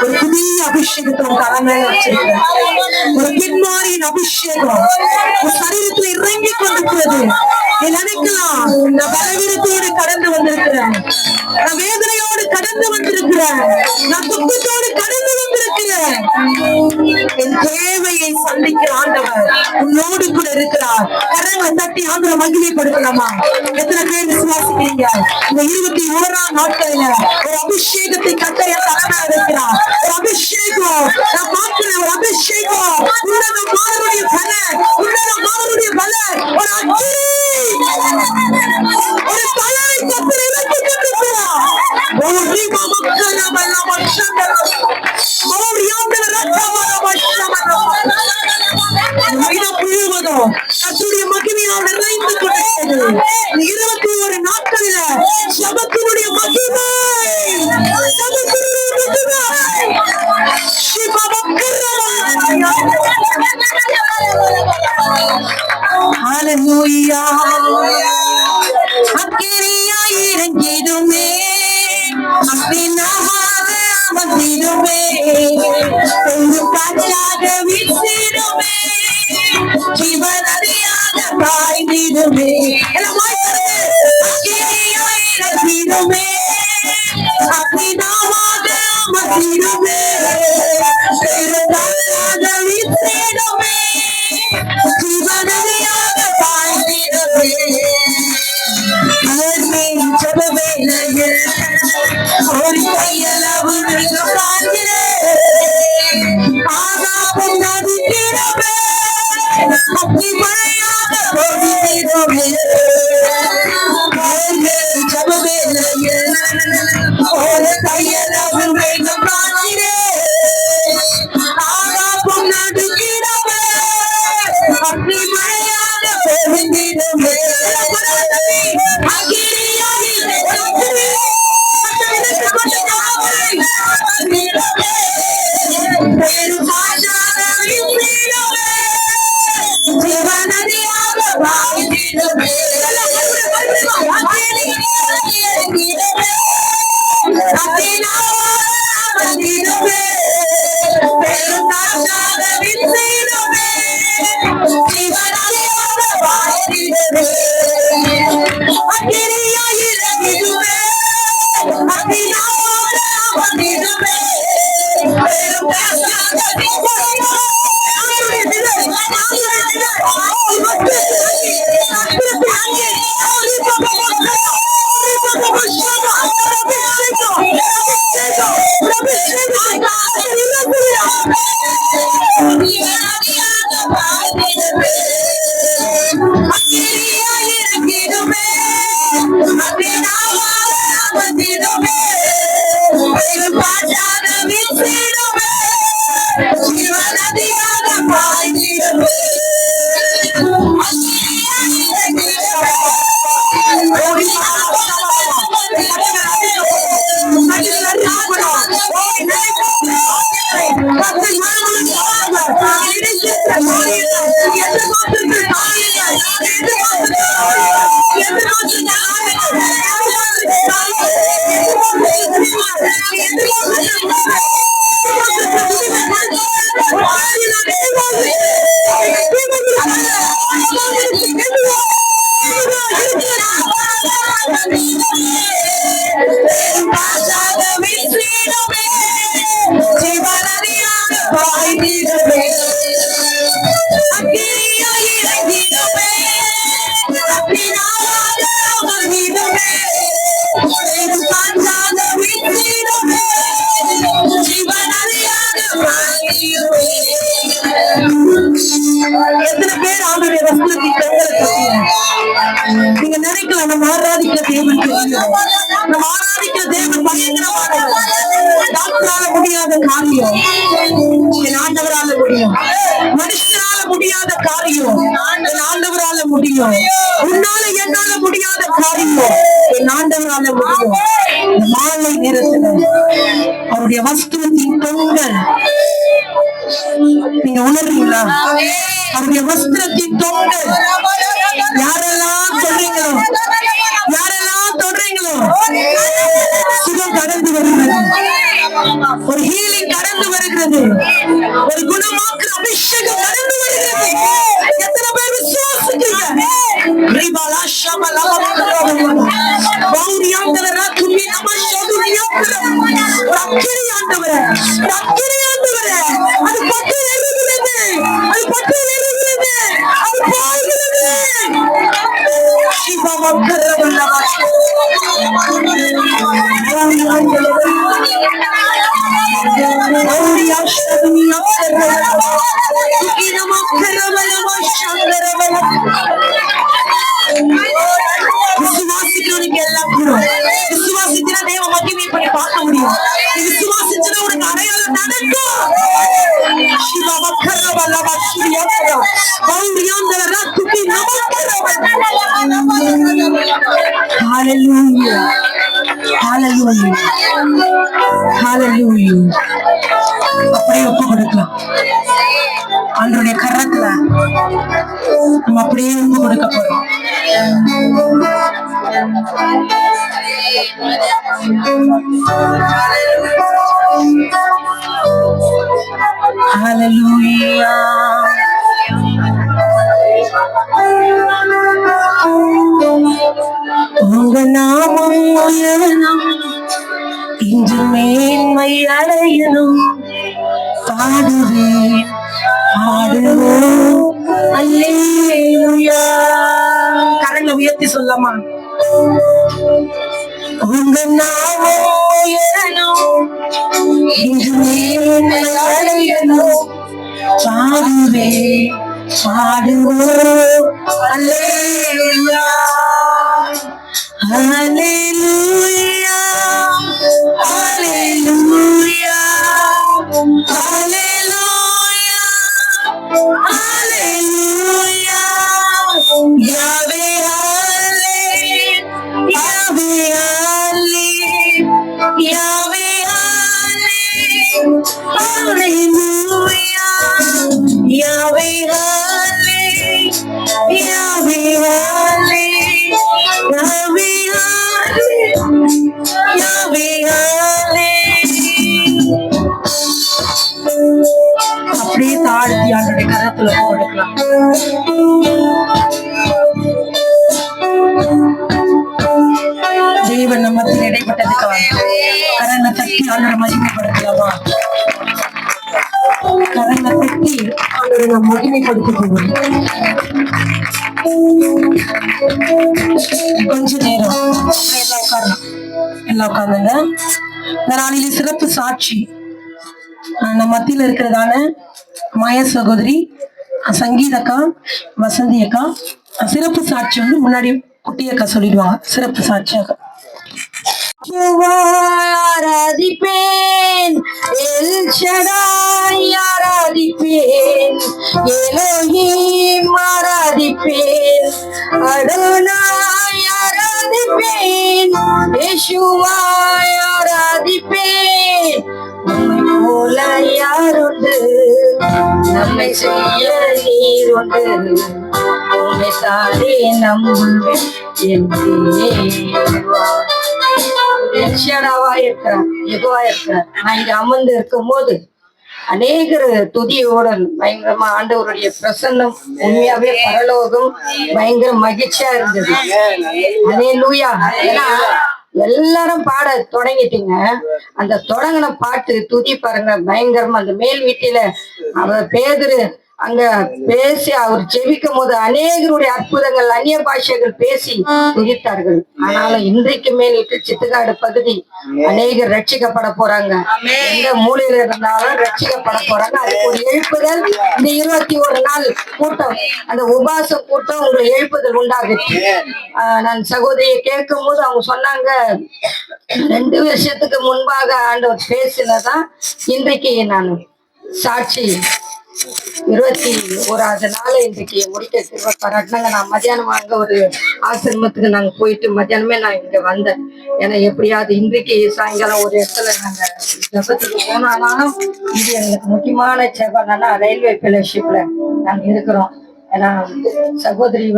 ஒரு புதிய அபிஷேகத்தை தலைமையில வச்சிருக்க ஒரு பின்மாரியின் அபிஷேகம் சரீரத்துல இறங்கி கொண்டிருக்கிறது. நீ நினைக்கலாம், நான் பலவீனத்தோடு கடந்து வந்திருக்கிறேன், நான் வேதனையோடு கடந்து வந்திருக்கிறேன், நான் துக்கத்தோடு கடந்து வந்திருக்கிறேன். என் தேவையை சந்திக்கிற ஆண்டவர் உன்னோடு கூட இருக்கிறார். கரங்களை தட்டி ஆண்டவரை மகிமைப்படுத்தலாமா? எத்தனை பேர் விசுவாசிக்கிறீங்க? இந்த 21ஆம் நாட்களில ஒரு அபிஷேகத்தை கட்டைய தலைமையா இருக்கிறார். ஒரு அபிஷேகம் நான் பார்க்கிறேன், ஒரு அபிஷேகம் உன்னத மாணவருடைய பல, உன்னத மாணவருடைய பல, ஒரு அக்கினி, ஒரு தலையை கத்தரை இறக்கி கொண்டிருக்கிறார். ஒரு ரீமா மக்கள் நம்ம சந்தர அவர் யாந்தர ரத்தவர வசமர முழுவதும் கர்த்தருடைய மகிமையால் நிறைந்து கொண்டிருக்கிறது. 21 நாட்களில சபத்தினுடைய மகிமை, சபத்தினுடைய மகிமை ஹல்லேலூயா. அக்கினியாய் இறங்கிடுமே, அக்கினியாக அமர்ந்திடுமே, ஒரு காற்றாக வீசிடுமே, ஜீவநதியாக பாய்ந்திடுமே. அக்கினியாய் இறங்கிடுமே, அக்கினியாக அமர்ந்திடுமே, ஒரு காற்றாக வீசிடுமே, ஜீவநதியாக பாய்ந்திடுமே. ஒரு கையளவு அப்படி மழையாக போகிறோமே. ஒரு கையளவு வேகம் ஆகாப்பும் நடுக்கிறோமே, அப்படி மழையாக போகிறோமே. ஆண்டவருடைய வஸ்திரத்தின் தொங்கலை பத்தின நீங்க நினைக்கலாம், நம்ம ஆராதிக்கிற தேவன் தெரியும், நம்ம ஆராதிக்கிற தேவன் பயங்கரமானவர். டாக்டரால முடியாத காரியம் என் ஆண்டவரால முடியும். மனுஷனால முடியாத காரியம் என் ஆண்டவரால முடியும். உன்னால என்னால முடியாத காரியம் என் ஆண்டவரால முடியும். மாலை நேரத்துல அவருடைய வஸ்திரத்தின் தொங்கல் நீங்க உணர்றீங்களா? அவருடைய வஸ்திரத்தின் தொங்கல் யாரெல்லாம் சொல்றீங்களோ, யாரெல்லாம் சொல்றீங்களோ, சுகம் கடந்து வருகிறது, ஒரு ஹீலிங் கடந்து வருகிறது, ஒரு குணமாக்குற அபிஷேகம் கடந்து வருகிறது. எத்தனை பேர் விசுவாசிக்கிறீங்க? அது பட்டு எரிகிறது, அது பட்டு எரிகிறது, அது பாய்கிறது. விசுவாசிக்கிறவனுக்கு எல்லாம் கூடும். விசுவாசிக்கிற தேவ மகிமை பண்ணி பார்க்க முடியும். விசுவாசிக்கிற ஒரு அடையாளம் நடக்கும். Hallelujah. Hallelujah. Hallelujah. அப்படியே ஒப்பு கொடுக்கலாம். ஆண்டவருடைய கரத்துல நம்ம அப்படியே ஒப்பு கொடுக்க போறோம். Hallelujah. உங்க நாமம் உயரணும், இன்று மேன்மை அடையணும். பாடுவேன் பாடுவோம் அல்லேலூயா. கரங்களை உயர்த்தி சொல்லமா? உங்க நாமம் உயரணும், இன்று மேன்மை அடையணும். பாடுவேன் பாடுவோம் அல்லேலூயா. Hallelujah, hallelujah, hallelujah, hallelujah. Yahweh, hallelujah, Yahweh, hallelujah, Yahweh, hallelujah, Yahweh, hallelujah, Yahweh, hallelujah. அப்படியே தாழ்த்தி ஆண்டவருடைய கரத்துல கொடுக்கலாம். தேவன் நம்மத்தில் இடைப்பட்டதுக்காக கரங்களை தட்டி ஆண்டவரை மகிமைப்படுத்தலாமா? கரங்களை தட்டி ஆண்டவரை நாம் மகிமைப்படுத்த போகிறோம். கொஞ்ச நேரம் எல்லாம் உட்காரலாம். எல்லாம் உட்கார்ந்துங்க. இந்த நாளிலே சிறப்பு சாட்சி நம்ம மத்தியில இருக்கிறதான மாய சகோதரி சங்கீதக்கா, வசந்தி அக்கா சிறப்பு சாட்சி வந்து முன்னாடி குட்டியக்கா சொல்லிடுவாங்க. சிறப்பு சாட்சியாக ஆராதிப்பேன், எல் ஷடாய் ஆராதிப்பேன், எலோஹிம் ஆராதிப்பேன், அடோனாய் ஆராதிப்பேன், யெஷுவாய் ஆராதிப்பேன். உம்மை போல யாருண்டு, நம்மை செய்ய நீர் உண்டு, உம்மை தானே நம்புவேன் என் தேவா. எல்ஷடாவா இருக்கிறார், யெகோவா இருக்கிறார். நான் இங்க அமர்ந்து இருக்கும் போது அநேகர் துதியோடன் பயங்கரமா ஆண்டவருடைய பிரசன்னம், உண்மையாவே பரலோகம் பயங்கர மகிழ்ச்சியா இருந்தது. அல்லேலூயா. ஏன்னா எல்லாரும் பாட தொடங்கிட்டீங்க. அந்த தொடங்கின பாட்டு துதி பாருங்க பயங்கரமா. அந்த மேல் வீட்டில அவர் பேதுரு அங்க பேசி அவர் ஜெபிக்கும் போது அநேகருடைய அற்புதங்கள் அந்நிய பாஷைகள் பேசி துதித்தார்கள். ஆனாலும் இன்றைக்கு மேலிட்டு சித்துக்காடு பகுதி அநேகர் ரட்சிக்கப்பட போறாங்க. எந்த மூலையில இருந்தாலும் ரட்சிக்கப்பட போறாங்க. அதுக்கு ஒரு எழுப்புதல் இந்த 21 நாள் கூட்டம், அந்த உபாச கூட்டம் உங்களுக்கு எழுப்புதல் உண்டாகுச்சு. நான் சகோதரியை கேட்கும் போது அவங்க சொன்னாங்க 2 வருஷத்துக்கு முன்பாக ஆண்டவர் பேசினதான் இன்றைக்கு நான் சாட்சி 21வது நாள் இன்றைக்கு முடிக்க திரும்ப பாராட்டினாங்க. நான் மத்தியானம் அங்க ஒரு ஆசிரமத்துக்கு நாங்க போயிட்டு மத்தியானமே நான் இங்க வந்தேன். ஏன்னா எப்படியாவது இன்றைக்கு சாயங்காலம் ஒரு இடத்துல நாங்க ஜபத்துக்கு போனாலும் இது எங்களுக்கு முக்கியமான ஜபம்னா ரயில்வே ஃபெலோஷிப்ல நாங்க இருக்கிறோம். ஏன்னா சகோதரி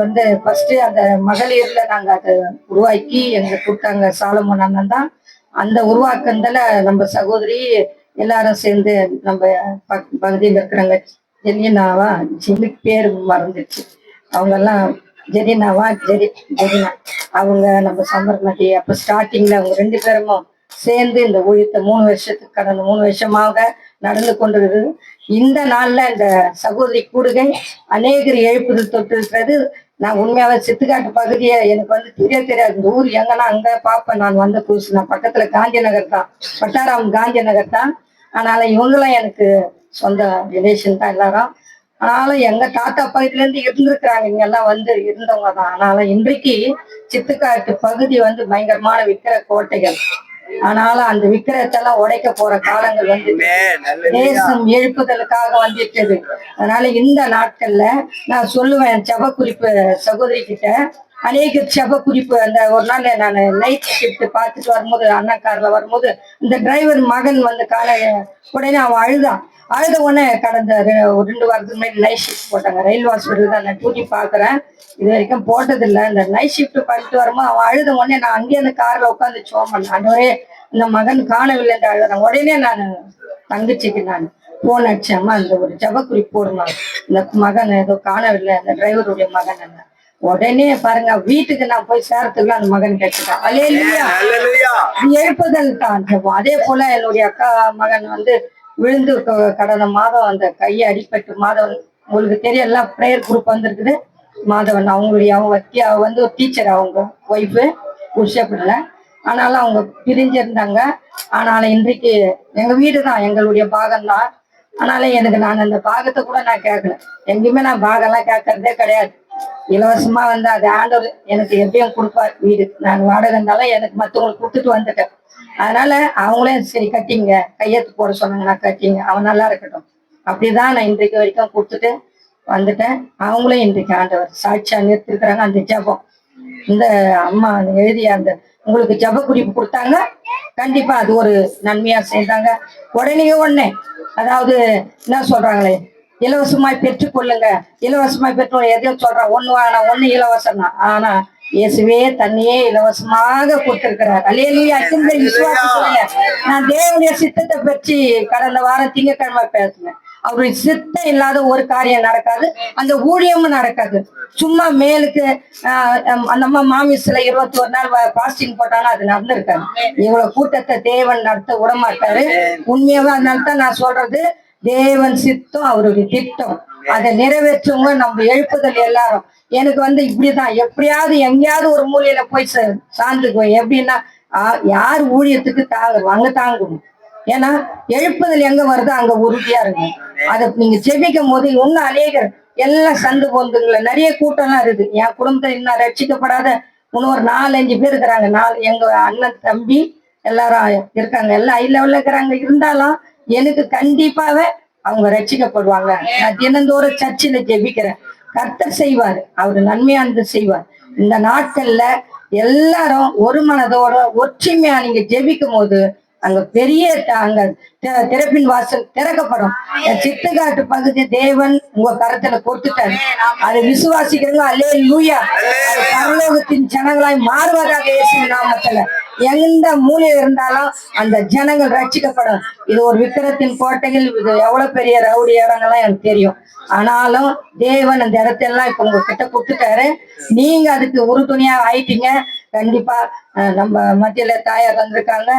ஃபர்ஸ்ட் அந்த மகளிர்ல நாங்க அதை உருவாக்கி எங்களுக்கு கொடுத்தாங்க. சாலமோன் அண்ணன் தான் அந்த உருவாக்குனதுல நம்ம சகோதரி எல்லாரும் சேர்ந்து நம்ம பகுதியில் இருக்கிறாங்க. ஜெலினாவா ஜிம்மிக்கு பேர் மறந்துச்சு. அவங்க எல்லாம் ஜெரினா அவங்க நம்ம சம்பர்மதி அப்ப ஸ்டார்டிங்ல அவங்க 2 பேரும் சேர்ந்து இந்த ஊழியத்தை 3 வருஷத்துக்கு கடந்த 3 வருஷமாக நடந்து கொண்டிருக்குது. இந்த நாள்ல இந்த சகோதரி கூடுகை அநேகர் எழுப்புதல் தொட்டு இருக்கிறது. நான் உண்மையாவே சித்துக்காட்டு பகுதியை எனக்கு தெரியாது. இந்த ஊர் எங்கன்னா அங்க பாப்பேன். நான் வந்த புதுசு நான் பக்கத்துல காந்தி நகர் தான், பட்டாராம் காந்தி நகர் தான். அதனால இவங்களாம் எனக்கு சொந்த ரிலேஷன் தான் எல்லாரும். ஆனாலும் எங்க தாத்தா பகுதியில இருந்து இருந்திருக்கிறாங்க, இங்க எல்லாம் இருந்தவங்க தான். ஆனாலும் இன்றைக்கு சித்துக்காட்டு பகுதி பயங்கரமான விக்கிர கோட்டைகள். ஆனாலும் அந்த விக்கிரத்தெல்லாம் உடைக்க போற காலங்கள் தேசம் எழுப்புதலுக்காக வந்துட்டது. அதனால இந்த நாட்கள்ல நான் சொல்லுவேன் ஜப குறிப்பு சகோதரி கிட்ட அநேக ஜப குறிப்பு. அந்த ஒரு நாள் நான் நைட் ஷிஃப்ட் பார்த்துட்டு வரும்போது அண்ணா கார்ல வரும்போது இந்த டிரைவர் மகன் கால உடனே அவன் அழுத உடனே கடந்த 2 வாரத்துக்கு முன்னாடி நைட் ஷிஃப்ட் போட்டாங்க. ரயில் ஹாஸ்பிட்டல் தான் நான் டியூட்டி பாக்குறேன், இது வரைக்கும் போட்டதில்லை. இந்த நைட் ஷிஃப்ட் பண்ணிட்டு வரும்போது அவன் அழுத உடனே நான் அங்கேயே அந்த கார்ல உட்காந்து சோமன் ஆண்டவரே இந்த மகன் காணவில்லை என்று அழுகிறேன். உடனே நான் தங்கச்சிக்கு நான் போன் அடிச்சேம்மா இந்த ஒரு ஜப குறிப்பு போடணும், இந்த மகன் ஏதோ காணவில்லை, அந்த டிரைவருடைய மகன் என்ன. உடனே பாருங்க வீட்டுக்கு நான் போய் சேரத்துக்குள்ள அந்த மகன் கேட்டுட்டான். எழுப்புதல் தான் ஜபம். அதே போல என்னுடைய அக்கா மகன் விழுந்து கடந்த மாதம் அந்த கையை அடிப்பட்டு மாதவன் உங்களுக்கு தெரிய எல்லாம் ப்ரேயர் குரூப் வந்திருக்குது. மாதவன் அவங்க ஒரு டீச்சர், அவங்க ஒய்ஃபு உஷப்பிடல. ஆனாலும் அவங்க பிரிஞ்சிருந்தாங்க. ஆனாலும் இன்றைக்கு எங்க வீடு தான் எங்களுடைய பாகம் தான். ஆனாலும் நான் அந்த பாகத்தை கூட நான் கேட்கல. எங்கேயுமே நான் பாகம்லாம் கேட்கறதே கிடையாது. இலவசமா அது ஆண்டவர் எனக்கு எப்பயும் கொடுப்பார். வீடு நான் வாடகை இருந்தாலும் எனக்கு மற்றவங்களுக்கு கொடுத்துட்டு வந்துட்டேன். அதனால அவங்களே சரி கட்டிங்க, கையெழுத்து போட சொன்னாங்கன்னா கட்டிங்க, அவன் நல்லா இருக்கட்டும். அப்படிதான் நான் இன்றைக்கு வரைக்கும் கொடுத்துட்டு வந்துட்டேன். அவங்களும் இன்றைக்கு ஆண்டவர் சாட்சியா நிறுத்திருக்கிறாங்க. அந்த ஜபம் இந்த அம்மா எழுதிய அந்த உங்களுக்கு ஜப குறிப்பு கொடுத்தாங்க, கண்டிப்பா அது ஒரு நன்மையா செய்தாங்க. உடனே அதாவது என்ன சொல்றாங்களே இலவசமாய் பெற்றுக்கொள்ளுங்க, இலவசமாய் பெற்று எதையும் சொல்றான். ஒண்ணு இலவசம் தான். ஆனா இயேசுவே தன்னையே இலவசமாக கொடுத்திருக்கிறார். அல்லேலூயா. விசுவாசத்துல நான் தேவனுடைய சித்தத்தை பற்றி கடந்த வாரம் திங்கட்கிழமை பேசினேன். அவருடைய சித்தம் இல்லாத ஒரு காரியம் நடக்காது, அந்த ஊழியமும் நடக்காது. சும்மா மேலுக்கு அந்த அம்மா மாமிஸ்ல 21 நாள் பாஸ்டிங் போட்டாலும் அது நடந்திருக்காரு. இவ்வளவு கூட்டத்தை தேவன் நடத்த விடமாட்டாரு. உண்மையாவே அதனால தான் நான் சொல்றது, தேவன் சித்தம் அவருடைய திட்டம், அதை நிறைவேற்றுவங்க நம்ம எழுப்புதல் எல்லாரும். எனக்கு இப்படிதான் எப்படியாவது எங்கேயாவது ஒரு மூலையில போய் சார்ந்துக்குவேன். எப்படின்னா யார் ஊழியத்துக்கு தாங்குவாங்க தாங்கணும். ஏன்னா எழுப்புதல் எங்க வருதோ அங்க உறுதியா இருக்கும். அதை நீங்க ஜெபிக்கும் போது இன்னும் அநேகர் எல்லாம் சந்து பொந்துங்கள நிறைய கூட்டம்லாம் இருக்குது. என் குடும்பத்துல இன்னும் ரட்சிக்கப்படாத இன்னும் ஒரு 4-5 பேர் இருக்கிறாங்க. எங்க அண்ணன் தம்பி எல்லாரும் இருக்காங்க, எல்லாம் ஹை லெவல்ல இருக்கிறாங்க. இருந்தாலும் எனக்கு கண்டிப்பாவே அவங்க ரட்சிக்கப்படுவாங்க. நான் தினந்தோறும் சர்ச்சில் ஜெபிக்கிறேன். கர்த்தர் செய்வார், அவரு நன்மையானது செய்வார். இந்த நாட்கள்ல எல்லாரும் ஒரு மனதோட ஒற்றுமையா நீங்க ஜெபிக்கும் போது அங்க பெரிய அங்க திறப்பின் வாசல் திறக்கப்படும். சித்துக்காட்டு பகுதி தேவன் உங்க கரத்துல கொடுத்துட்டாரு. அதை விசுவாசிக்கிறவங்க அல்லேலூயா, பரலோகத்தின் ஜனங்களாய் மாறுவதாக இயேசுவின் நாமத்துல. எந்த மூலையில இருந்தாலும் அந்த ஜனங்கள் ரட்சிக்கப்படும். இது ஒரு விக்கிரத்தின் கோட்டைகள், இது எவ்வளவு பெரிய ரவுடி இடங்கள்லாம் எனக்கு தெரியும். ஆனாலும் தேவன் அந்த இடத்தெல்லாம் இப்ப உங்க கிட்ட கொடுத்துட்டாரு. நீங்க அதுக்கு உறுதுணையா ஆயிட்டீங்க. கண்டிப்பா நம்ம மத்தியில தாயார் வந்திருக்காங்க.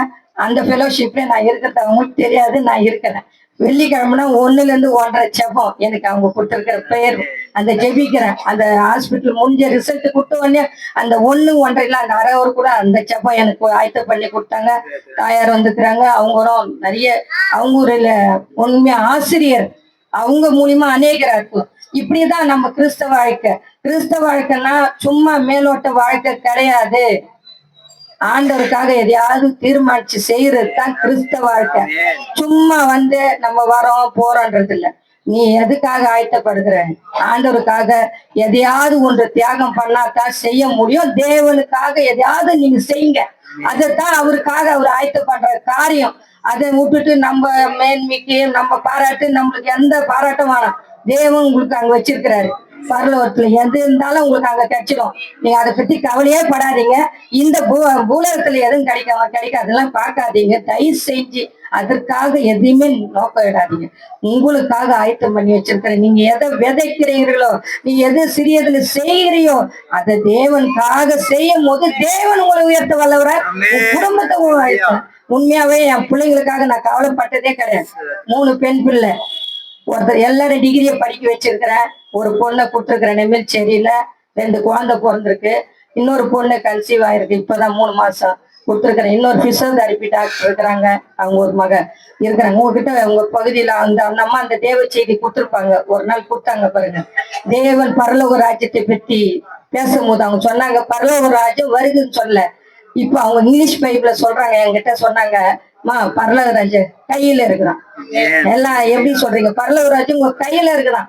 அந்த ஃபெலோஷிப்ல நான் இருக்கிறது அவங்களுக்கு தெரியாது, நான் இருக்கிறேன். வெள்ளிக்கிழமைனா 1-1.5 ஜெபம் எனக்கு அவங்க கொடுத்துருக்கிற பெயர். அந்த ஜெபிக்கிறேன், அந்த ஹாஸ்பிட்டல் முடிஞ்ச ரிசல்ட் கொடுத்த உடனே அந்த 1-1.5 அந்த அரை ஒரு கூட அந்த ஜெபம் எனக்கு ஆயத்த பண்ணி கொடுத்தாங்க. தாயார் வந்துக்கிறாங்க, அவங்களும் நிறைய அவங்க ஒரு உண்மையா ஆசிரியர், அவங்க மூலியமா அநேகரா இருக்கும். இப்படிதான் நம்ம கிறிஸ்தவ வாழ்க்கை. கிறிஸ்தவ வாழ்க்கைன்னா சும்மா மேலோட்ட வாழ்க்கை கிடையாது. ஆண்டவருக்காக எதையாவது தீர்மானிச்சு செய்யறது தான் கிறிஸ்தவ வாழ்க்கை. சும்மா நம்ம வரோம் போறோன்றது இல்ல. நீ எதுக்காக ஆயத்தப்படுகிற? ஆண்டவருக்காக எதையாவது ஒன்று தியாகம் பண்ணாதான் செய்ய முடியும். தேவனுக்காக எதையாவது நீங்க செய்யுங்க. அதைத்தான் அவருக்காக அவர் ஆயத்தப்படுற காரியம். அதை விட்டுட்டு நம்ம மேன்மைக்கு நம்ம பாராட்டு, நம்மளுக்கு எந்த பாராட்டும் வேணாம். தேவன் உங்களுக்கு அங்க வச்சிருக்கிறாரு பரலோகத்துல. எது இருந்தாலும் உங்களுக்கு அங்க கிடைச்சிடும். நீங்க அதை பத்தி கவலையே படாதீங்க. இந்த பூலகத்துல எதுவும் கிடைக்காதெல்லாம் பார்க்காதீங்க. தயவு செஞ்சு அதற்காக எதையுமே நோக்கம் இடாதீங்க. உங்களுக்காக ஆயத்தம் பண்ணி வச்சிருக்கிறேன். நீங்க எதை விதைக்கிறீங்களோ, நீ எது சிறியதுல செய்யறியோ, அதை தேவனுக்காக செய்யும் போது தேவன் உங்களை உயர்த்த வல்லவர குடும்பத்தை ஆயத்தம். உண்மையாவே என் பிள்ளைங்களுக்காக நான் கவலைப்பட்டதே கிடையாது. 3 பெண் பிள்ளை, ஒருத்தர் எல்லாரும் டிகிரியை படிக்க வச்சிருக்கிறேன். ஒரு பொண்ணை கொடுத்துருக்கிறேன் நெமிழ்ச்சேரியில, 2 குழந்தை பிறந்திருக்கு. இன்னொரு பொண்ணு கன்சீவ் ஆயிருக்கு, இப்பதான் 3 மாசம் கொடுத்துருக்கிறேன். இன்னொரு பிசியோதெரபி டாக்டர் இருக்கிறாங்க, அவங்க ஒரு மக இருக்கிறாங்க. உங்ககிட்ட உங்க பகுதியில அந்த அம்மா அந்த தேவ செய்தி கொடுத்துருப்பாங்க, ஒரு நாள் கொடுத்தாங்க பாருங்க. தேவன் பரலோக ராஜ்யத்தை பற்றி பேசும்போது அவங்க சொன்னாங்க பரலோக ராஜ்யம் வருதுன்னு சொல்ல. இப்ப அவங்க இங்கிலீஷ் பைபிள சொல்றாங்க, என்கிட்ட சொன்னாங்க, பரலோக ராஜ்யம் கையில இருக்கிறான். எல்லாம் எப்படி சொல்றீங்க? பரலோக ராஜ்யம் உங்க கையில இருக்குதான்,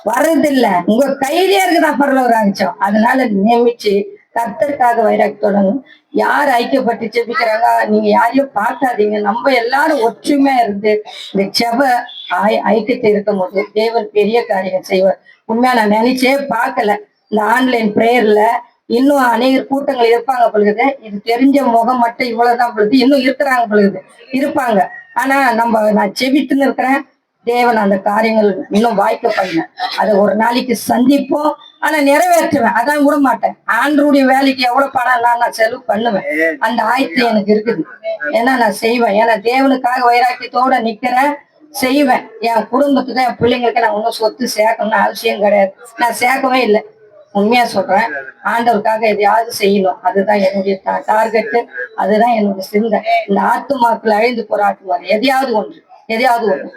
வர்றது இல்ல, உங்க கையிலே இருக்குதான் பரலோக ராஜ்யம். அதனால நியமிச்சு கர்த்தருக்காக வைராக்கியத்தோட யார் ஐக்கியப்பட்டு ஜெபிக்கிறாங்க, நீங்க யாரையும் பார்க்காதீங்க. நம்ம எல்லாரும் ஒற்றுமையா இருந்து இந்த ஜெப ஐக்கியத்தை இருக்கும் போது தேவன் பெரிய காரியம் செய்வார். உண்மையா நான் நினைச்சே பார்க்கல. இந்த ஆன்லைன் பிரேயர்ல இன்னும் அநேக கூட்டங்கள் இருப்பாங்க பொழுது. இது தெரிஞ்ச முகம் மட்டும் இவ்வளவுதான் பொழுது, இன்னும் இருக்கிறாங்க பொழுது இருப்பாங்க. ஆனா நான் செவித்துன்னு இருக்கிறேன். தேவன் அந்த காரியங்கள் இன்னும் வாய்க்க பண்ண அதை ஒரு நாளைக்கு சந்திப்போம். ஆனா நிறைவேற்றுவேன், அதான் விட மாட்டேன். ஆண்டருடைய வேலைக்கு எவ்வளவு பணம் நான் செலவு பண்ணுவேன். அந்த ஆயத்தம் எனக்கு இருக்குது. ஏன்னா நான் செய்வேன். ஏன்னா தேவனுக்காக வைராக்கியத்தோட நிக்கிறேன், செய்வேன். என் குடும்பத்துக்கு என் பிள்ளைங்களுக்கு நான் ஒன்னும் சொத்து சேர்க்கணும்னு அவசியம் கிடையாது. நான் சேர்க்கவே இல்லை. உண்மையா சொல்றேன். ஆண்டவருக்காக எதையாவது செய்யணும், அதுதான் என்னுடைய டார்கெட்டு, அதுதான் என்னுடைய சிந்தை. இந்த ஆத்துமாக்கள் அழிந்து போராட்டுவார், எதையாவது ஒன்று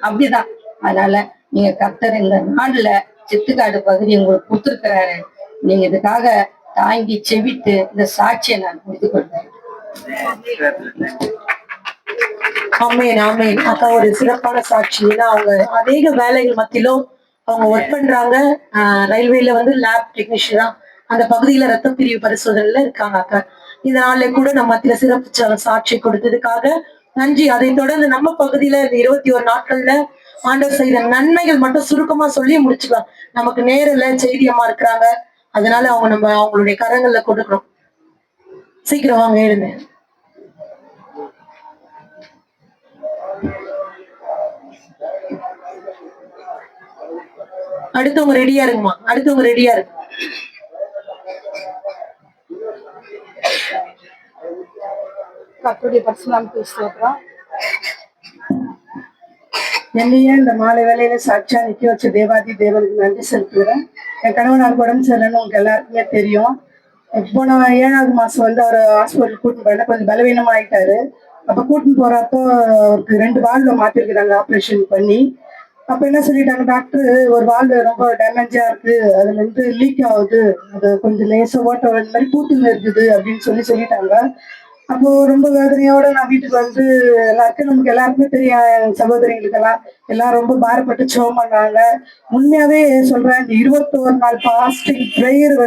அப்படிதான். அதனால நீங்க கர்த்தர் இந்த நாடுல சித்துக்காடு பகுதி உங்களுக்கு கொடுத்துருக்கிறாரு. நீங்க இதுக்காக தாங்கி செவித்து இந்த சாட்சியை நான் முடித்து கொள்றேன். ஆமேன் ஆமேன். அக்கா ஒரு சிறப்பான சாட்சி. ஏன்னா அவங்க அநேக வேலைகள் மத்தியிலும் அவங்க ஒர்க் பண்றாங்க. ரயில்வேல லேப் டெக்னீஷியனா அந்த பகுதியில ரத்த பிரிவு பரிசோதனையில இருக்காங்க அக்கா. இந்த நாள்ல கூட நம்ம மத்தியில சிறப்பு சாட்சி கொடுத்ததுக்காக நன்றி. அதை தொடர்ந்து நம்ம பகுதியில இந்த 21 நாட்கள்ல ஆண்டவர் செய்த நன்மைகள் மட்டும் சுருக்கமா சொல்லி முடிச்சுக்கலாம். நமக்கு நேரில் செய்தியம்மா இருக்கிறாங்க, அதனால அவங்களுடைய கரங்கள்ல கொடுக்கணும். சீக்கிரம் வாங்க, எழுங்க. அடுத்தவங்க ரெடியா இருக்குமா? அடுத்தவங்க ரெடியா இருக்கு. கர்த்தருடைய பரிசுத்தம் ஸ்தோத்திரம். என்னையே இந்த மாலை வேலையில சாட்சியா நிக்க வச்ச தேவாதி தேவனுக்கு நன்றி செலுத்துகிறேன். என் கணவனார் உடம்பு சரியில்லைன்னு உங்களுக்கு எல்லாருக்குமே தெரியும். போன 7வது மாசம் அவர் ஹாஸ்பிட்டல் கூட்டிட்டு போயிட்டா கொஞ்சம் பலவீனமா ஆயிட்டாரு. அப்ப கூட்டின்னு போறப்போ அவருக்கு 2 வால்வை மாத்திருக்கிறாங்க ஆப்ரேஷன் பண்ணி. அப்ப என்ன சொல்லிட்டாங்க டாக்டர், ஒரு வால்வு ரொம்ப டேமேஜா இருக்கு, அதுல இருந்து லீக் ஆகுது, அது கொஞ்சம் லேசா ஓட்ட இந்த மாதிரி பூத்துங்க இருக்குது அப்படின்னு சொல்லிட்டாங்க. அப்போ ரொம்ப வேதனையோட நான் வீட்டுக்கு எல்லாருக்கும் நமக்கு எல்லாருக்குமே தெரியும், சகோதரிகளுக்கெல்லாம் எல்லாம் ரொம்ப பாரப்பட்டு ஜெபம் பண்ணாங்க. உண்மையாவே சொல்றேன், இந்த 21 நாள் பாஸ்டிங் பிரேயர்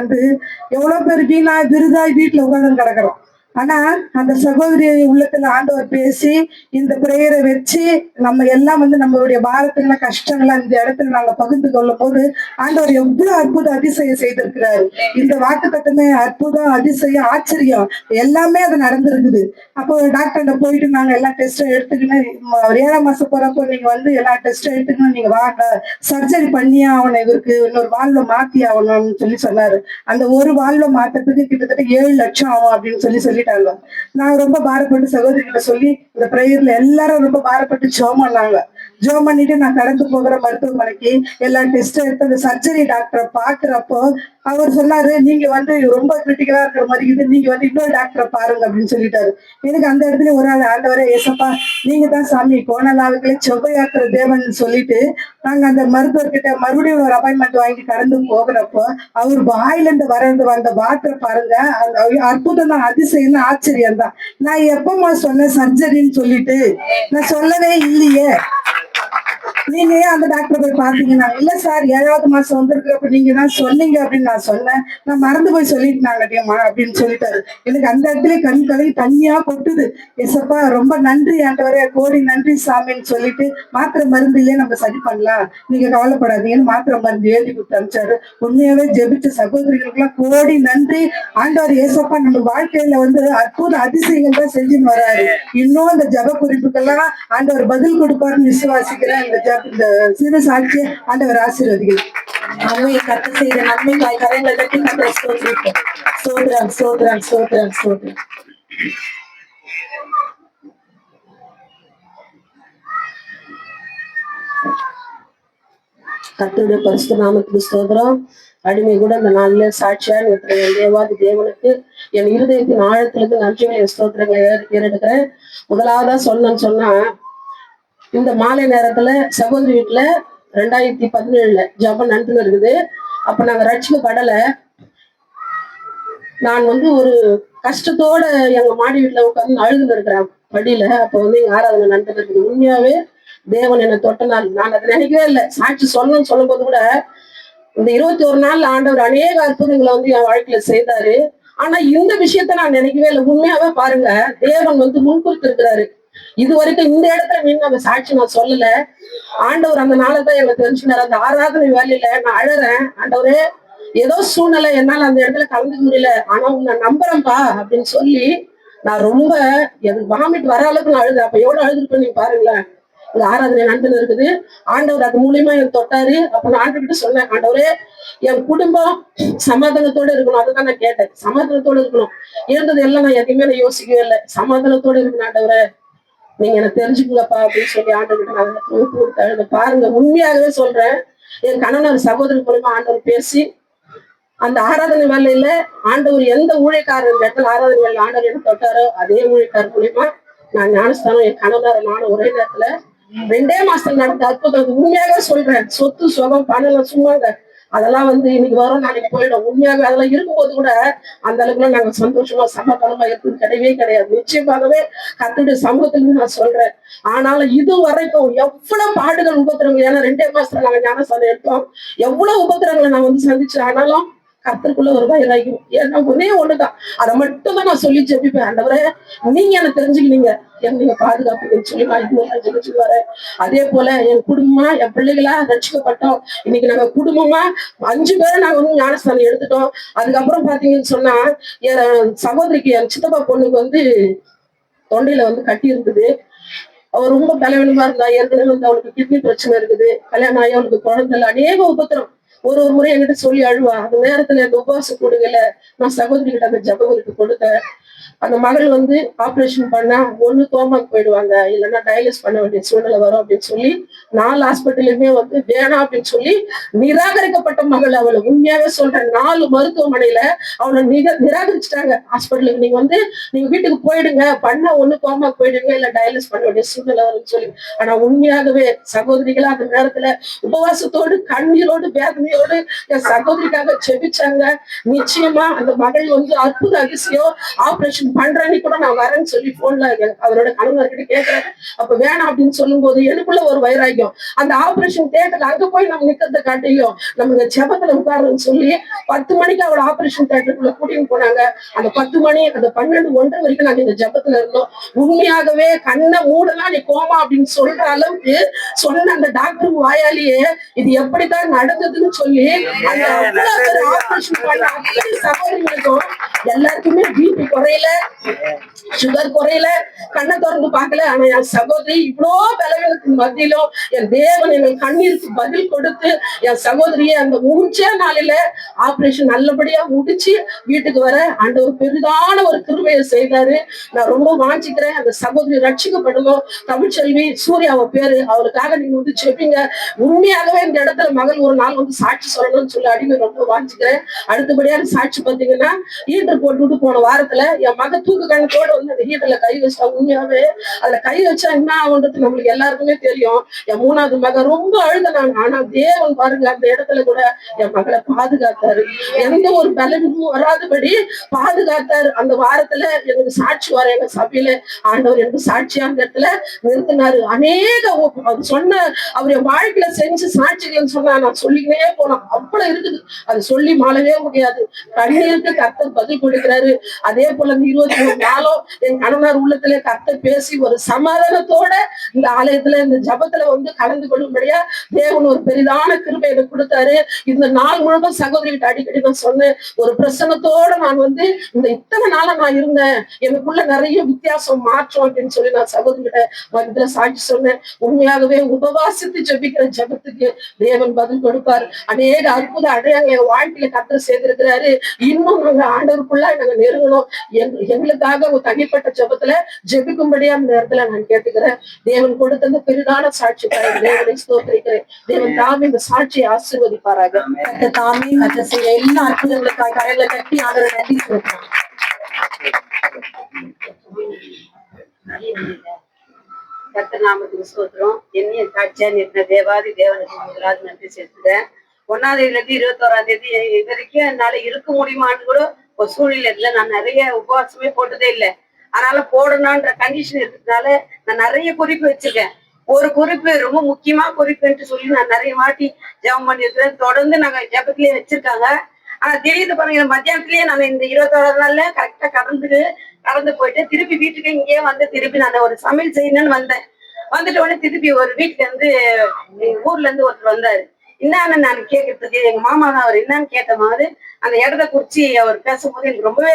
எவ்வளவு பேர் விருதாய் வீட்டுல உட்கார்ந்து கிடக்குறோம். ஆனா அந்த சகோதரி உள்ளத்துல ஆண்டவர் பேசி இந்த பிரேயரை வச்சு நம்ம எல்லாம் நம்மளுடைய பாரத்துல கஷ்டங்களை இந்த இடத்துல நாங்க பகிர்ந்து கொள்ளும் போது ஆண்டவர் எவ்வளவு அற்புத அதிசயம் செய்திருக்கிறாரு. இந்த வாக்குத்தத்தமே அற்புதம், அதிசயம், ஆச்சரியம் எல்லாமே அது நடந்திருக்குது. அப்போ டாக்டர்கிட்ட போயிட்டு நாங்க எல்லா டெஸ்டும் எடுத்துக்கின்னு, ஒரு 7ஆம் மாசம் போறப்போ நீங்க எல்லா டெஸ்டும் எடுத்துக்கணும், நீங்க வாங்க, சர்ஜரி பண்ணியே ஆகணும், இவருக்கு இன்னொரு வால்வை மாத்தி ஆகணும்னு சொன்னாரு. அந்த ஒரு வால்வை மாத்துறதுக்கு கிட்டத்தட்ட 7 லட்சம் ஆகும் அப்படின்னு சொல்லிட்டாங்க. நான் ரொம்ப பாரப்பட்டு சகோதரி கிட்ட சொல்லி இந்த பிரேயர்ல எல்லாரும் ரொம்ப பாரப்பட்டு ஜெபம் பண்ணாங்க. ஜோம் பண்ணிட்டு நான் கடந்து போகிற மருத்துவமனைக்கு எல்லா டெஸ்ட் எடுத்து அந்த சர்ஜரி டாக்டரை பாக்குறப்போ அவர் சொன்னாரு, நீங்க ரொம்ப கிரிட்டிக்கலா இருக்கிற மாதிரி இது, நீங்க இன்னொரு டாக்டரை பாருங்க அப்படின்னு சொல்லிட்டாரு. எனக்கு அந்த இடத்துல ஒரு ஆள், ஆண்டவரே ஏசப்பா நீங்க தான் சாமி கோணலாவுக்களே செவ்வையாக்குற தேவன் சொல்லிட்டு நாங்க அந்த மருத்துவர்கிட்ட மறுபடியும் ஒரு அப்பாயின்மெண்ட் வாங்கி கடந்து போகிறப்போ அவர் வாயில இருந்து வந்த வாட்டரை பாருங்க, அந்த அற்புதம் தான், அதிசயம் தான், ஆச்சரியம் தான். நான் எப்பமா சொன்னேன் சர்ஜரின்னு சொல்லிட்டு? நான் சொல்லவே இல்லையே. நீங்க ஏன் அந்த டாக்டர் போய் பாத்தீங்கன்னா? இல்ல சார் 7வது மாசம் வந்திருக்கிறப்ப நீங்க தான் சொன்னீங்க அப்படின்னு நான் சொன்னேன், நான் மறந்து போய் சொல்லிட்டாங்க அப்படின்னு சொல்லிட்டாரு. எனக்கு அந்த இடத்துல கண் கலங்கி தண்ணியா கொட்டுது. எசப்பா ரொம்ப நன்றி ஆண்டவரே, கோடி நன்றி சாமின்னு சொல்லிட்டு மாத்திரை மருந்துலயே நம்ம சரி பண்ணலாம், நீங்க கவலைப்படாதீங்கன்னு மாத்திரை மருந்து எழுதி கொடுத்து அனுப்பிச்சாரு. உண்மையாவே ஜெபிச்ச சகோதரிகளுக்கெல்லாம் கோடி நன்றி. ஆண்டவர் ஏசப்பா நம்ம வாழ்க்கையில அற்புத அதிசயங்கள் தான் செஞ்சுன்னு வர்றாரு. இன்னும் அந்த ஜப குறிப்புக்கெல்லாம் ஆண்டவர் பதில் கொடுப்பாருன்னு விசுவாசிக்கிறேன். இந்த சிறு சாட்சியை ஆண்டவர் ஆசீர்வதிக்கலாம். அவையை கத்த செய்த நன்மைக்காய் கரைகளை கட்டி கத்த ஸ்தோத்திரிப்போம். ஸ்தோத்திரம் ஸ்தோத்திரம் ஸ்தோத்திரம் ஸ்தோத்திரம். கர்த்தருடைய பரிசுத்த நாமத்துக்கு ஸ்தோத்திரம். அடிமை கூட இந்த நாளில சாட்சியா இருக்கிற தேவாதி தேவனுக்கு என் இருதயத்தின் ஆழத்திலிருந்து நன்றிகளை ஸ்தோத்திரங்களை ஏறெடுக்கிறேன். முதலாவதா சொன்னா, இந்த மாலை நேரத்துல சகோதரி வீட்டுல 2017 ஜபம் நடந்துன்னு இருக்குது. அப்ப நாங்க ரட்சிக்கப்படல. நான் ஒரு கஷ்டத்தோட எங்க மாடி வீட்டுல உட்காந்து அழுதுன்னு இருக்கிறேன் படியில. அப்ப எங்க ஆராதனை நடந்துட்டு இருக்குது. உண்மையாவே தேவன் என்னை தொட்ட நாள். நான் அதை நினைக்கவே இல்லை. சாட்சி சொல்லணும்னு சொல்லும் போது கூட இந்த 21 நாள்ல ஆண்டவர் அநேக அற்புதங்களை என் வாழ்க்கையில செய்தாரு. ஆனா இந்த விஷயத்த நான் நினைக்கவே இல்லை. உண்மையாவே பாருங்க, தேவன் முன்குறித்து இருக்கிறாரு. இது வரைக்கும் இந்த இடத்துல நின்று அந்த சாட்சி நான் சொல்லல. ஆண்டவர் அந்த நாளைதான் எனக்கு தெரிஞ்சுனாரு. அந்த ஆராதனை வேலையில நான் அழறேன், ஆண்டவரே ஏதோ சூழ்நிலை என்னால அந்த இடத்துல கலந்துக்க முடியல, ஆனா உன்னை நம்புறேன்பா அப்படின்னு சொல்லி நான் ரொம்ப எனக்கு வாமிட் வர அளவுக்கு நான் அழுது. அப்ப எவ்வளவு அழுதுருப்பேன் நீங்க பாருங்களேன். இந்த ஆராதனை நடந்துன்னு இருக்குது. ஆண்டவர் அது மூலியமா எனக்கு தொட்டாரு. அப்ப நான் ஆண்டவர்கிட்ட சொன்னேன், ஆண்டவரே என் குடும்பம் சமாதானத்தோட இருக்கணும். அதுதான் நான் கேட்டேன். சமாதானத்தோட இருக்கணும். இருந்தது எல்லாம் நான் எதையுமே நான் யோசிக்கவே இல்லை. சமாதானத்தோட இருக்கணும் ஆண்டவரே, நீங்க எனக்கு தெரிஞ்சுக்கலப்பா அப்படின்னு சொல்லி ஆண்டவர்கிட்ட பாருங்க. உண்மையாகவே சொல்றேன், என் கணவன் சகோதரன் மூலமா ஆண்டவர் பேசி அந்த ஆராதனை வேலையில ஆண்டவர் எந்த ஊழியக்காரர் இந்த இடத்துல ஆராதனை வேலை ஆண்டவர் என்ன தொட்டாரோ அதே ஊழியக்காரர் மூலியமா நான் ஞானஸ்தானம் என் கணவனார நானும் ஒரே நேரத்துல 2 மாசத்துல நடந்த அற்புதம். உண்மையாகவே சொல்றேன். சொத்து சுகம் பணம் சும்மாங்க அதெல்லாம் இன்னைக்கு வரும் நாளைக்கு போயிடும். உண்மையாவே அதெல்லாம் இருக்கும்போது கூட அந்த அளவுக்குலாம் நாங்க சந்தோஷமா சமாதானமா இருக்கிறது கிடையவே கிடையாது. நிச்சயமாகவே கர்த்தருடைய சமூகத்துல நான் சொல்றேன். ஆனாலும் இது வரைக்கும் எவ்வளவு பாடுகள் உபத்திரங்கள், ஏன்னா 2 மாசத்துல நாங்க ஞானஸ்தானம் எடுத்தோம், எவ்வளவு உபத்திரங்களை நான் சந்திச்சேன். ஆனாலும் கர்த்தருக்குள்ள ஒரு வைராகியம். ஏன்னா ஒன்னே ஒண்ணுதான், அதை மட்டும் தான் நான் சொல்லி ஜெபிப்பேன். ஆண்டவரே நீங்க எனக்கு தெரிஞ்சுக்கினீங்க, நீங்க பாதுகாப்புன்னு சொல்லி நான் இது ஜெபிச்சுட்டு வரேன். அதே போல என் குடும்பமா என் பிள்ளைகளா ரட்சிக்கப்பட்டோம். இன்னைக்கு நாங்க குடும்பமா 5 பேரை நாங்க ஞானஸ்தானம் எடுத்துட்டோம். அதுக்கப்புறம் பாத்தீங்கன்னு சொன்னா என் சகோதரிக்கு என் சித்தப்பா பொண்ணுக்கு தொண்டையில கட்டி இருக்குது. அவ ரொம்ப பலவீனமா இருந்தா. ஏற்கனவே அவளுக்கு கிட்னி பிரச்சனை இருக்குது. கல்யாணம் ஆகி அவளுக்கு குழந்தை இல்லை. அநேக உபத்திரம். ஒரு முறை என்கிட்ட சொல்லி அழுவா. அந்த நேரத்துல அந்த உபவாச கூடுகளை நான் சகோதரி கிட்ட அந்த ஜபங்களுக்கு கொடுத்தேன். அந்த மகள் ஆபரேஷன் பண்ணா ஒண்ணு கோமாக்கு போயிடுவாங்க, இல்லைன்னா டயாலிஸ் பண்ண வேண்டிய சூழ்நிலை வரும் அப்படின்னு சொல்லி 4 ஹாஸ்பிட்டலுமே வேணாம் அப்படின்னு சொல்லி நிராகரிக்கப்பட்ட மகள் அவளை. உண்மையாவே சொல்றேன், 4 மருத்துவமனையில அவளை நிராகரிச்சுட்டாங்க. ஹாஸ்பிட்டலுக்கு நீங்க வீட்டுக்கு போயிடுங்க, பண்ண ஒண்ணு கோமாக்கு போயிடுங்க, இல்ல டயாலிஸ் பண்ண வேண்டிய சூழ்நிலை வரும்னு சொல்லி. ஆனா உண்மையாகவே சகோதரிகளா அந்த நேரத்துல உபவாசத்தோடு கண்ணீரோடு வேதனையோடு என் சகோதரிக்காக செபிச்சாங்க. நிச்சயமா அந்த மகள் அற்புத அதிசயம். ஆபரேஷன் பண்றேன்னு கூட நான் வரேன்னு சொல்லி போன்ல அவரோட கணவர்கிட்ட கேட்கிறேன். அப்ப வேணாம் அப்படின்னு சொல்லும் போது எனக்குள்ள ஒரு வைராக்கியம். அந்த ஆபரேஷன் தியேட்டர்ல அங்க போய் நம்ம நிக்கிறத காட்டியும் நம்ம ஜெபத்துல உட்காருன்னு சொல்லி 10 மணிக்கு அவளை ஆபரேஷன் தியேட்டருக்குள்ள கூட்டின்னு போனாங்க. அந்த 10 மணி அந்த 12, 1:30 வரைக்கும் நாங்க இந்த ஜெபத்துல இருந்தோம். உண்மையாகவே கண்ணை மூடலாம் நீ கோமா அப்படின்னு சொல்ற அளவுக்கு சொன்ன அந்த டாக்டர் வாயாலேயே இது எப்படித்தான் நடந்ததுன்னு சொல்லி அந்த ஆபரேஷன் பண்ண அத்தனை சகோதரிகளுக்கும் எல்லாருக்குமே பிபி குறையில, சுகர் குறையில, கண்ணை திறந்து பார்க்கல. ஆனா என் சகோதரி இவ்வளோ பலவீனத்துக்கு மத்தியிலும் என் தேவன் எங்கள் கண்ணீருக்கு பதில் கொடுத்து என் சகோதரியை அந்த 3 நாளில ஆபரேஷன் நல்லபடியா முடிச்சு வீட்டுக்கு வர ஆண்டவர் பெரிதான ஒரு கிருபையை செய்தாரு. நான் ரொம்ப வாஞ்சிக்கிறேன் அந்த சகோதரி ரட்சிக்கப்படணும். தமிழ்ச்செல்வி சூர்யாவை பேரு, அவளுக்காக நீங்க வந்து செப்பீங்க. உண்மையாகவே இந்த இடத்துல மகள் ஒரு நாள் வந்து சாட்சி சொல்லணும்னு சொல்லி அடிமை ரொம்ப வாஞ்சிக்கிறேன். அடுத்தபடியான சாட்சி பாத்தீங்கன்னா, ஹீட்டர் போட்டுட்டு போன வாரத்துல என் மக தூக்கு கணக்கோட வந்து அந்த ஹீட்டர்ல கை வச்சா. உண்மையாவே அதுல கை வச்சா என்ன ஆகுன்றது நம்மளுக்கு எல்லாருக்குமே தெரியும். என் 3வது மக ரொம்ப அழுதுனாங்க. ஆனா தேவன் பாருங்க அந்த இடத்துல கூட என் மகளை பாதுகாத்தாரு. எந்த ஒரு பலவீனமும் வராதபடி பாதுகாத்தாரு. அந்த வாரத்துல எனக்கு சாட்சி வர எங்க சபையில ஆண்டவர் எனக்கு சாட்சியா அந்த இடத்துல நிறுத்தினாரு. அநேக அது சொன்ன அவர் என் வாழ்க்கையில செஞ்சு சாட்சிகள்னு சொன்னா நான் சொல்லிக்கினே போனோம். அவ்வளவு இருக்குது, அது சொல்லி மாளவே முடியாது. கண்ணீருக்கு கர்த்தர் பதில் கொடுக்கிறாரு. அதே போல இந்த 23 நாளும் என் கணவனார் உள்ளத்துல கர்த்தர் பேசி ஒரு சமாதானத்தோட இந்த ஆலயத்துல இந்த ஜபத்துல வந்து கலந்து கொள்ளும்படியா தேவன் ஒரு பெரிதான கிருபை எனக்கு கொடுத்தாரு. இந்த நாள் முழுவதும் சகோதரிகிட்ட அடிக்கடி நான் சொன்னேன், ஒரு பிரசன்னத்தோட நான் வந்து இந்த இத்தனை நாளா நான் இருந்தேன், எனக்குள்ள நிறைய வித்தியாசம் மாற்றம் அப்படின்னு சொல்லி நான் சகோதரிகிட்ட மத்தியில சாட்சி சொன்னேன். உண்மையாகவே உபவாசித்து ஜபிக்கிற ஜபத்துக்கு தேவன் பதில் கொடுப்பார். அநேக அற்புத அடையாளங்களை வாழ்க்கையில கர்த்தர் செய்திருக்கிறாரு. இன்னும் நாங்க ஆண்டவருக்குள்ள நாங்க நெருங்கணும். எங்களுக்காக ஒரு தனிப்பட்ட ஜபத்துல ஜெபிக்கும்படியா அந்த இடத்துல நான் கேட்டுக்கிறேன். தேவன் கொடுத்த அந்த பெரிதான சாட்சி தேவனை ஸ்தோத்திரிக்கிறேன். தேவன் தாமே இந்த சாட்சியை ஆசீர்வதிப்பாராக. தாமே கத்த செய்ய எல்லா அற்புதங்களுக்காக கரைகளை கட்டி ஆண்டவரை நன்றி சொல்றோம். கர்த்தர் நாமத்துக்கு ஸ்தோத்திரம். என்னைய சாட்சியா நிற்கிற தேவாதி தேவனுக்கு முதலாவது நன்றி செலுத்துறேன். 1ஆம் தேதியில இருந்து 21ஆம் தேதி இது வரைக்கும் என்னால இருக்க முடியுமான்னு கூட ஒரு சூழ்நிலை இல்லை. நான் நிறைய உபவாசமே போட்டதே இல்லை. அதனால போடணும்ன்ற கண்டிஷன் இருக்கிறதுனால நான் நிறைய குறிப்பு வச்சிருக்கேன். ஒரு குறிப்பு ரொம்ப முக்கியமா குறிப்புன்ட்டு சொல்லி நான் நிறைய வாட்டி ஜெபம் பண்ணிருக்கிறேன். தொடர்ந்து நாங்க ஜெபத்திலேயே வச்சிருக்காங்க. ஆனா திடீர்னு பாருங்க, மத்தியானத்திலேயே நான் இந்த 21ஆவது நாள்ல கரெக்டா கடந்து போயிட்டு திருப்பி வீட்டுக்கு இங்கேயே வந்து திருப்பி நான் ஒரு சமையல் செய்யணும்னு வந்தேன். வந்துட்டு உடனே திருப்பி ஒரு வீட்டுல இருந்து ஊர்ல இருந்து ஒருத்தர் வந்தாரு. என்னன்னு நான் கேட்கறதுக்கு எங்க மாமா தான் அவர் என்னன்னு கேட்ட மாதிரி அந்த இடத்த குறிச்சு அவர் பேசும்போது எனக்கு ரொம்பவே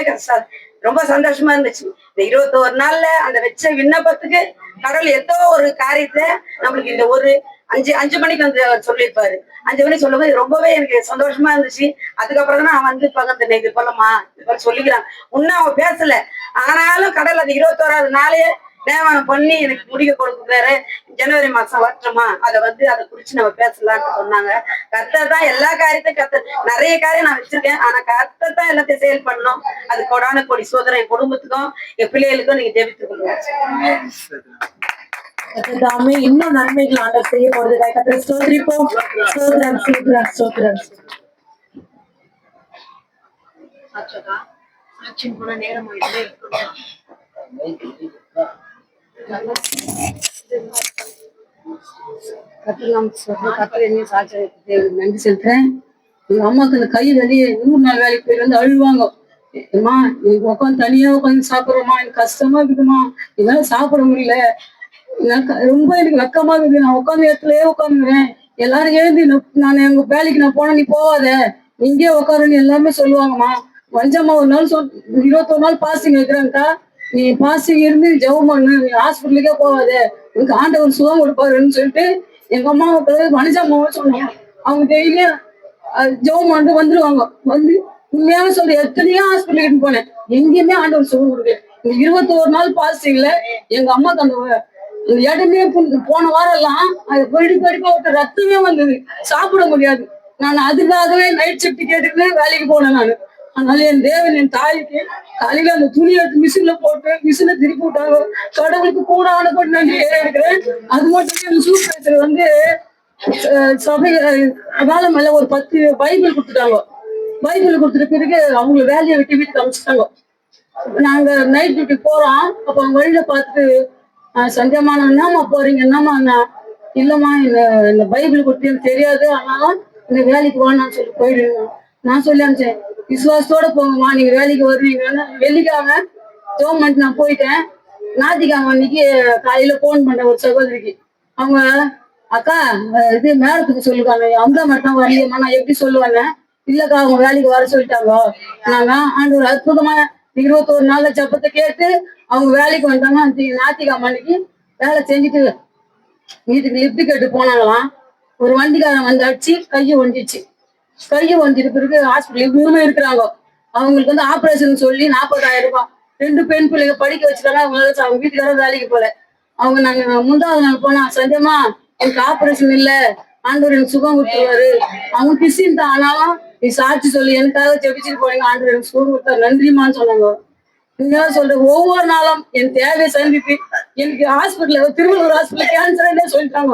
ரொம்ப சந்தோஷமா இருந்துச்சு. இந்த 21 நாள்ல அந்த வச்ச விண்ணப்பத்துக்கு கடவுள் ஏதோ ஒரு காரியத்தை நம்மளுக்கு இந்த ஒரு 5 மணிக்கு வந்து அவர் சொல்லியிருப்பாரு. 5 மணிக்கு சொல்லும் போது ரொம்பவே எனக்கு சந்தோஷமா இருந்துச்சு. அதுக்கப்புறம் தான் நான் வந்து பக்கத்துல இது போலமா இது போல சொல்லிக்கிறான். இன்னும் அவன் பேசல, ஆனாலும் கடவுள் அது 21ஆவது நாளே தேவானம் பண்ணி எனக்கு முடிக்க கொடுக்குறாரு. ஜனவரி மாசம் வரட்டுமா, அதை குறிச்சு நம்ம பேசலாம்னு சொன்னாங்க. கர்த்தர் தான் எல்லா காரியத்தையும் நிறைய காரியம் நான் வச்சிருக்கேன். ஆனா கர்த்தர் தான் எல்லாத்தையும் செயல் பண்ணணும். அது கொடான கொடி சோதனை என் குடும்பத்துக்கும் என் பிள்ளைகளுக்கும் நீங்க ஜெபித்துக் கொள்ளுங்க. இன்னும் நன்மைகள் ஆண்டவர் செய்ய போறதுக்காக கர்த்தரை ஸ்தோத்திரிப்போம். ஸ்தோத்திரம் ஸ்தோத்திரம் ஸ்தோத்திரம். சாட்சியம் கூட நேரம் ஆயிடுது. நன்றி செலுத்துறேன். எங்க அம்மாவுக்கு அந்த கை வெளியே 100 நாள் வேலைக்கு போய் வந்து அழுவாங்க. அம்மா உட்காந்து தனியா உட்காந்து சாப்பிடுறோமா, எனக்கு கஷ்டமா இருக்குதுமா, என்னால சாப்பிட முடியல, ரொம்ப எனக்கு வெக்கமா இருக்குது, நான் உட்காந்து இடத்துலயே உட்காந்துக்கிறேன், எல்லாரும் எழுதி நான் எங்க வேலைக்கு நான் போனா நீ போவாத இங்கே உட்காருன்னு எல்லாமே சொல்லுவாங்கம்மா. வஞ்சம்மா ஒரு நாள் 21 நாள் பாசிங் வைக்கிறாங்கக்கா, நீ பாசிங் இருந்து ஜெபம் பண்ணு, நீ ஹாஸ்பிட்டலுக்கே போவாத, உனக்கு ஆண்டவர் சுகம் கொடுப்பாருன்னு சொல்லிட்டு எங்க அம்மாவுக்கு வனிஜாமாவை சொன்னாங்க. அவங்க டெய்லியும் ஜெபம் பண்ணிட்டு வந்துருவாங்க. வந்து உண்மையாக சொல்ற எத்தனையோ ஹாஸ்பிட்டலுக்கு போனேன், எங்கேயுமே ஆண்டவர் சுகம் கொடுக்கல. இந்த 21 நாள் பாசிங்ல எங்க அம்மாவுக்கு அந்த இடமே போன வாரம் எல்லாம் அது படிப்பா விட்ட ரத்தமே வந்தது, சாப்பிட முடியாது. நான் அதுக்காகவே நைட் ஷிஃப்ட் கேட்டுட்டு வேலைக்கு போனேன் நான். அதனால என் தேவன் என் தாய்க்கு காலையில அந்த துணி எடுத்து மிஷின்ல போட்டு மிஷினை திருப்பி விட்டாங்க. கடவுளுக்கு கூட ஆனப்பட்டு நன்றி எடுக்கிறேன். அது மட்டும் என் சூப்பர் வந்து சபை வேலை மேல ஒரு 10 பைபிள் கொடுத்துட்டாங்க. பைபிள் கொடுத்துட்ட பிறகு அவங்க வேலையை விட்டு வீட்டுக்கு அமைச்சிட்டாங்க. நாங்க நைட் டியூட்டி போறோம். அப்ப அவங்க வழியில பார்த்துட்டு சந்தியமா என்னம்மா போறீங்க, என்னம்மா, இல்லம்மா இந்த பைபிள் கொடுத்து எனக்கு தெரியாது, ஆனாலும் இந்த வேலைக்கு வான்னு சொல்லி போயிடுங்க. நான் சொல்லி அனுப்பிச்சேன், விசுவாசத்தோட போங்கம்மா, நீங்க வேலைக்கு வருவீங்கன்னு. வெள்ளிக்கிழமை ஜோம் நான் போயிட்டேன். ஞாயிற்றுக்கிழமை அன்னைக்கு காலையில போன் பண்ணேன் ஒரு சகோதரிக்கு. அவங்க அக்கா இது மேடத்துக்கு சொல்லுவாங்க, அந்த மட்டும் வரலையம்மா, நான் எப்படி சொல்லுவாங்க, இல்லக்கா அவங்க வேலைக்கு வர சொல்லிட்டாங்க. நாங்க ஆண்டவர் அற்புதமா 21 நாள்ல ஜபத்தை கேட்டு அவங்க வேலைக்கு வந்தாங்க. ஞாயிற்றுக்கிழமை அன்னைக்கு வேலை செஞ்சுட்டு வீட்டுக்கு லிப்ட் கேட்டு போனாங்களாம். ஒரு வண்டிக்காரன் வந்து அடிச்சு கையை ஒண்டிச்சு. கையை ஒண்டிட்டு பிறகு ஹாஸ்பிட்டல் இன்னுமே இருக்கிறாங்க. அவங்களுக்கு வந்து ஆப்ரேஷன் சொல்லி 40,000 ரூபாய். 2 பெண் பிள்ளைங்க படிக்க வச்சுட்டாங்க. அவங்க வீட்டுக்காரர் வேலைக்கு போல. அவங்க நாங்க 3வது நாள் போனா, சந்தியமா எனக்கு ஆப்ரேஷன் இல்ல, ஆண்டவர் எனக்கு சுகம் கொடுத்துருவாரு. அவங்க கிறிஸ்டின் தான், ஆனாலும் நீ சாட்சி சொல்லி எனக்காக ஜெபிச்சுட்டு போறீங்க, ஆண்டவர் எனக்கு சுகம் கொடுத்தாரு, நன்றிமான்னு சொன்னாங்க. நீங்க சொல்ற ஒவ்வொரு நாளும் என் தேவையை சந்தித்து எனக்கு ஹாஸ்பிட்டல், திருவள்ளூர் ஹாஸ்பிட்டல் கேன்சர் சொல்லிட்டாங்க.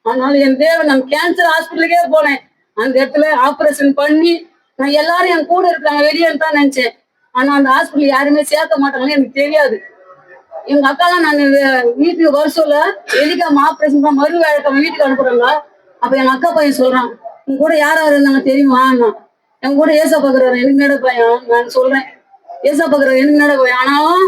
அதனால என் தேவை, நான் கேன்சர் ஹாஸ்பிட்டலுக்கே போனேன். அந்த இடத்துல ஆப்ரேஷன் பண்ணி நான் எல்லாரும் என் கூட இருக்காங்க வெளியேன்னு தான் நினைச்சேன். ஆனா அந்த ஹாஸ்பிட்டல் யாருமே சேர்க்க மாட்டாங்கன்னு எனக்கு தெரியாது. எங்க அக்காலாம் நான் வீட்டுக்கு வர சொல்ல வெள்ளிக்கிழமை ஆப்ரேஷன் தான், மறு வேலைக்கிழமை வீட்டுக்கு அனுப்புறாங்க. அப்ப எங்க அக்கா பையன் சொல்றான், உங்க கூட யார் இருந்தாங்க தெரியுமா? என் கூட ஏசா பாக்குறாரு, எனக்கு மேட பையன். நான் சொல்றேன், ஏசா பாக்குறாரு எனக்கு மேட பையன். ஆனாலும்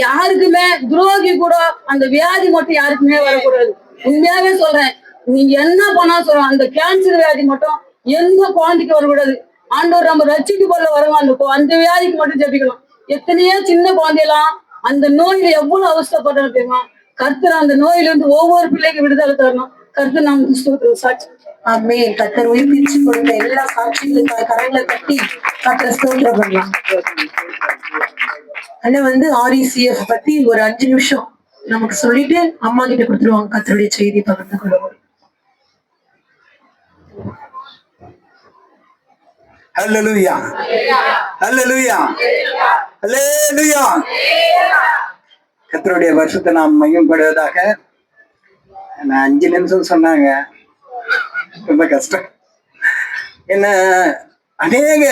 யாருக்குமே துரோகி கூட அந்த வியாதி மட்டும் யாருக்குமே வரக்கூடாது. உண்மையாவே சொல்றேன், நீங்க என்ன பண்ணா சொல்றோம், அந்த கேன்சர் வியாதி மட்டும் எந்த குழந்தைக்கு வரக்கூடாது. ஆண்டவர் நம்ம ரட்சிக்கு போல வருவாங்க, அந்த வியாதிக்கு மட்டும் ஜெபிக்கணும். எத்தனையோ சின்ன குழந்தையெல்லாம் அந்த நோயில எவ்வளவு அவஸ்தைப்படுறது தெரியுமா? கர்த்தர் அந்த நோயிலிருந்து ஒவ்வொரு பிள்ளைக்கு விடுதலை தரணும். கர்த்தர் நம்ம சாட்சி. ஆமென். கர்த்தர் உயிர்ப்பிச்சு கொடுத்த எல்லா சாட்சிகளுக்காக கரங்களை கட்டி கர்த்தரை ஸ்தோத்திரம் பண்ணலாம். ஆனா வந்து RECF பத்தி ஒரு 5 நிமிஷம் நமக்கு சொல்லிட்டு அம்மா கிட்ட கொடுத்துருவாங்க கர்த்தருடைய செய்தி பகிர்ந்து கொள்ளுவோம். ஹல்லேலூயா, ஹல்லேலூயா, ஹல்லேலூயா. கர்த்தருடைய வருஷத்தை நாம் மையப்படுவதாக. நான் 5 நிமிஷம் சொன்னாங்க, ரொம்ப கஷ்டம். என்ன அநேக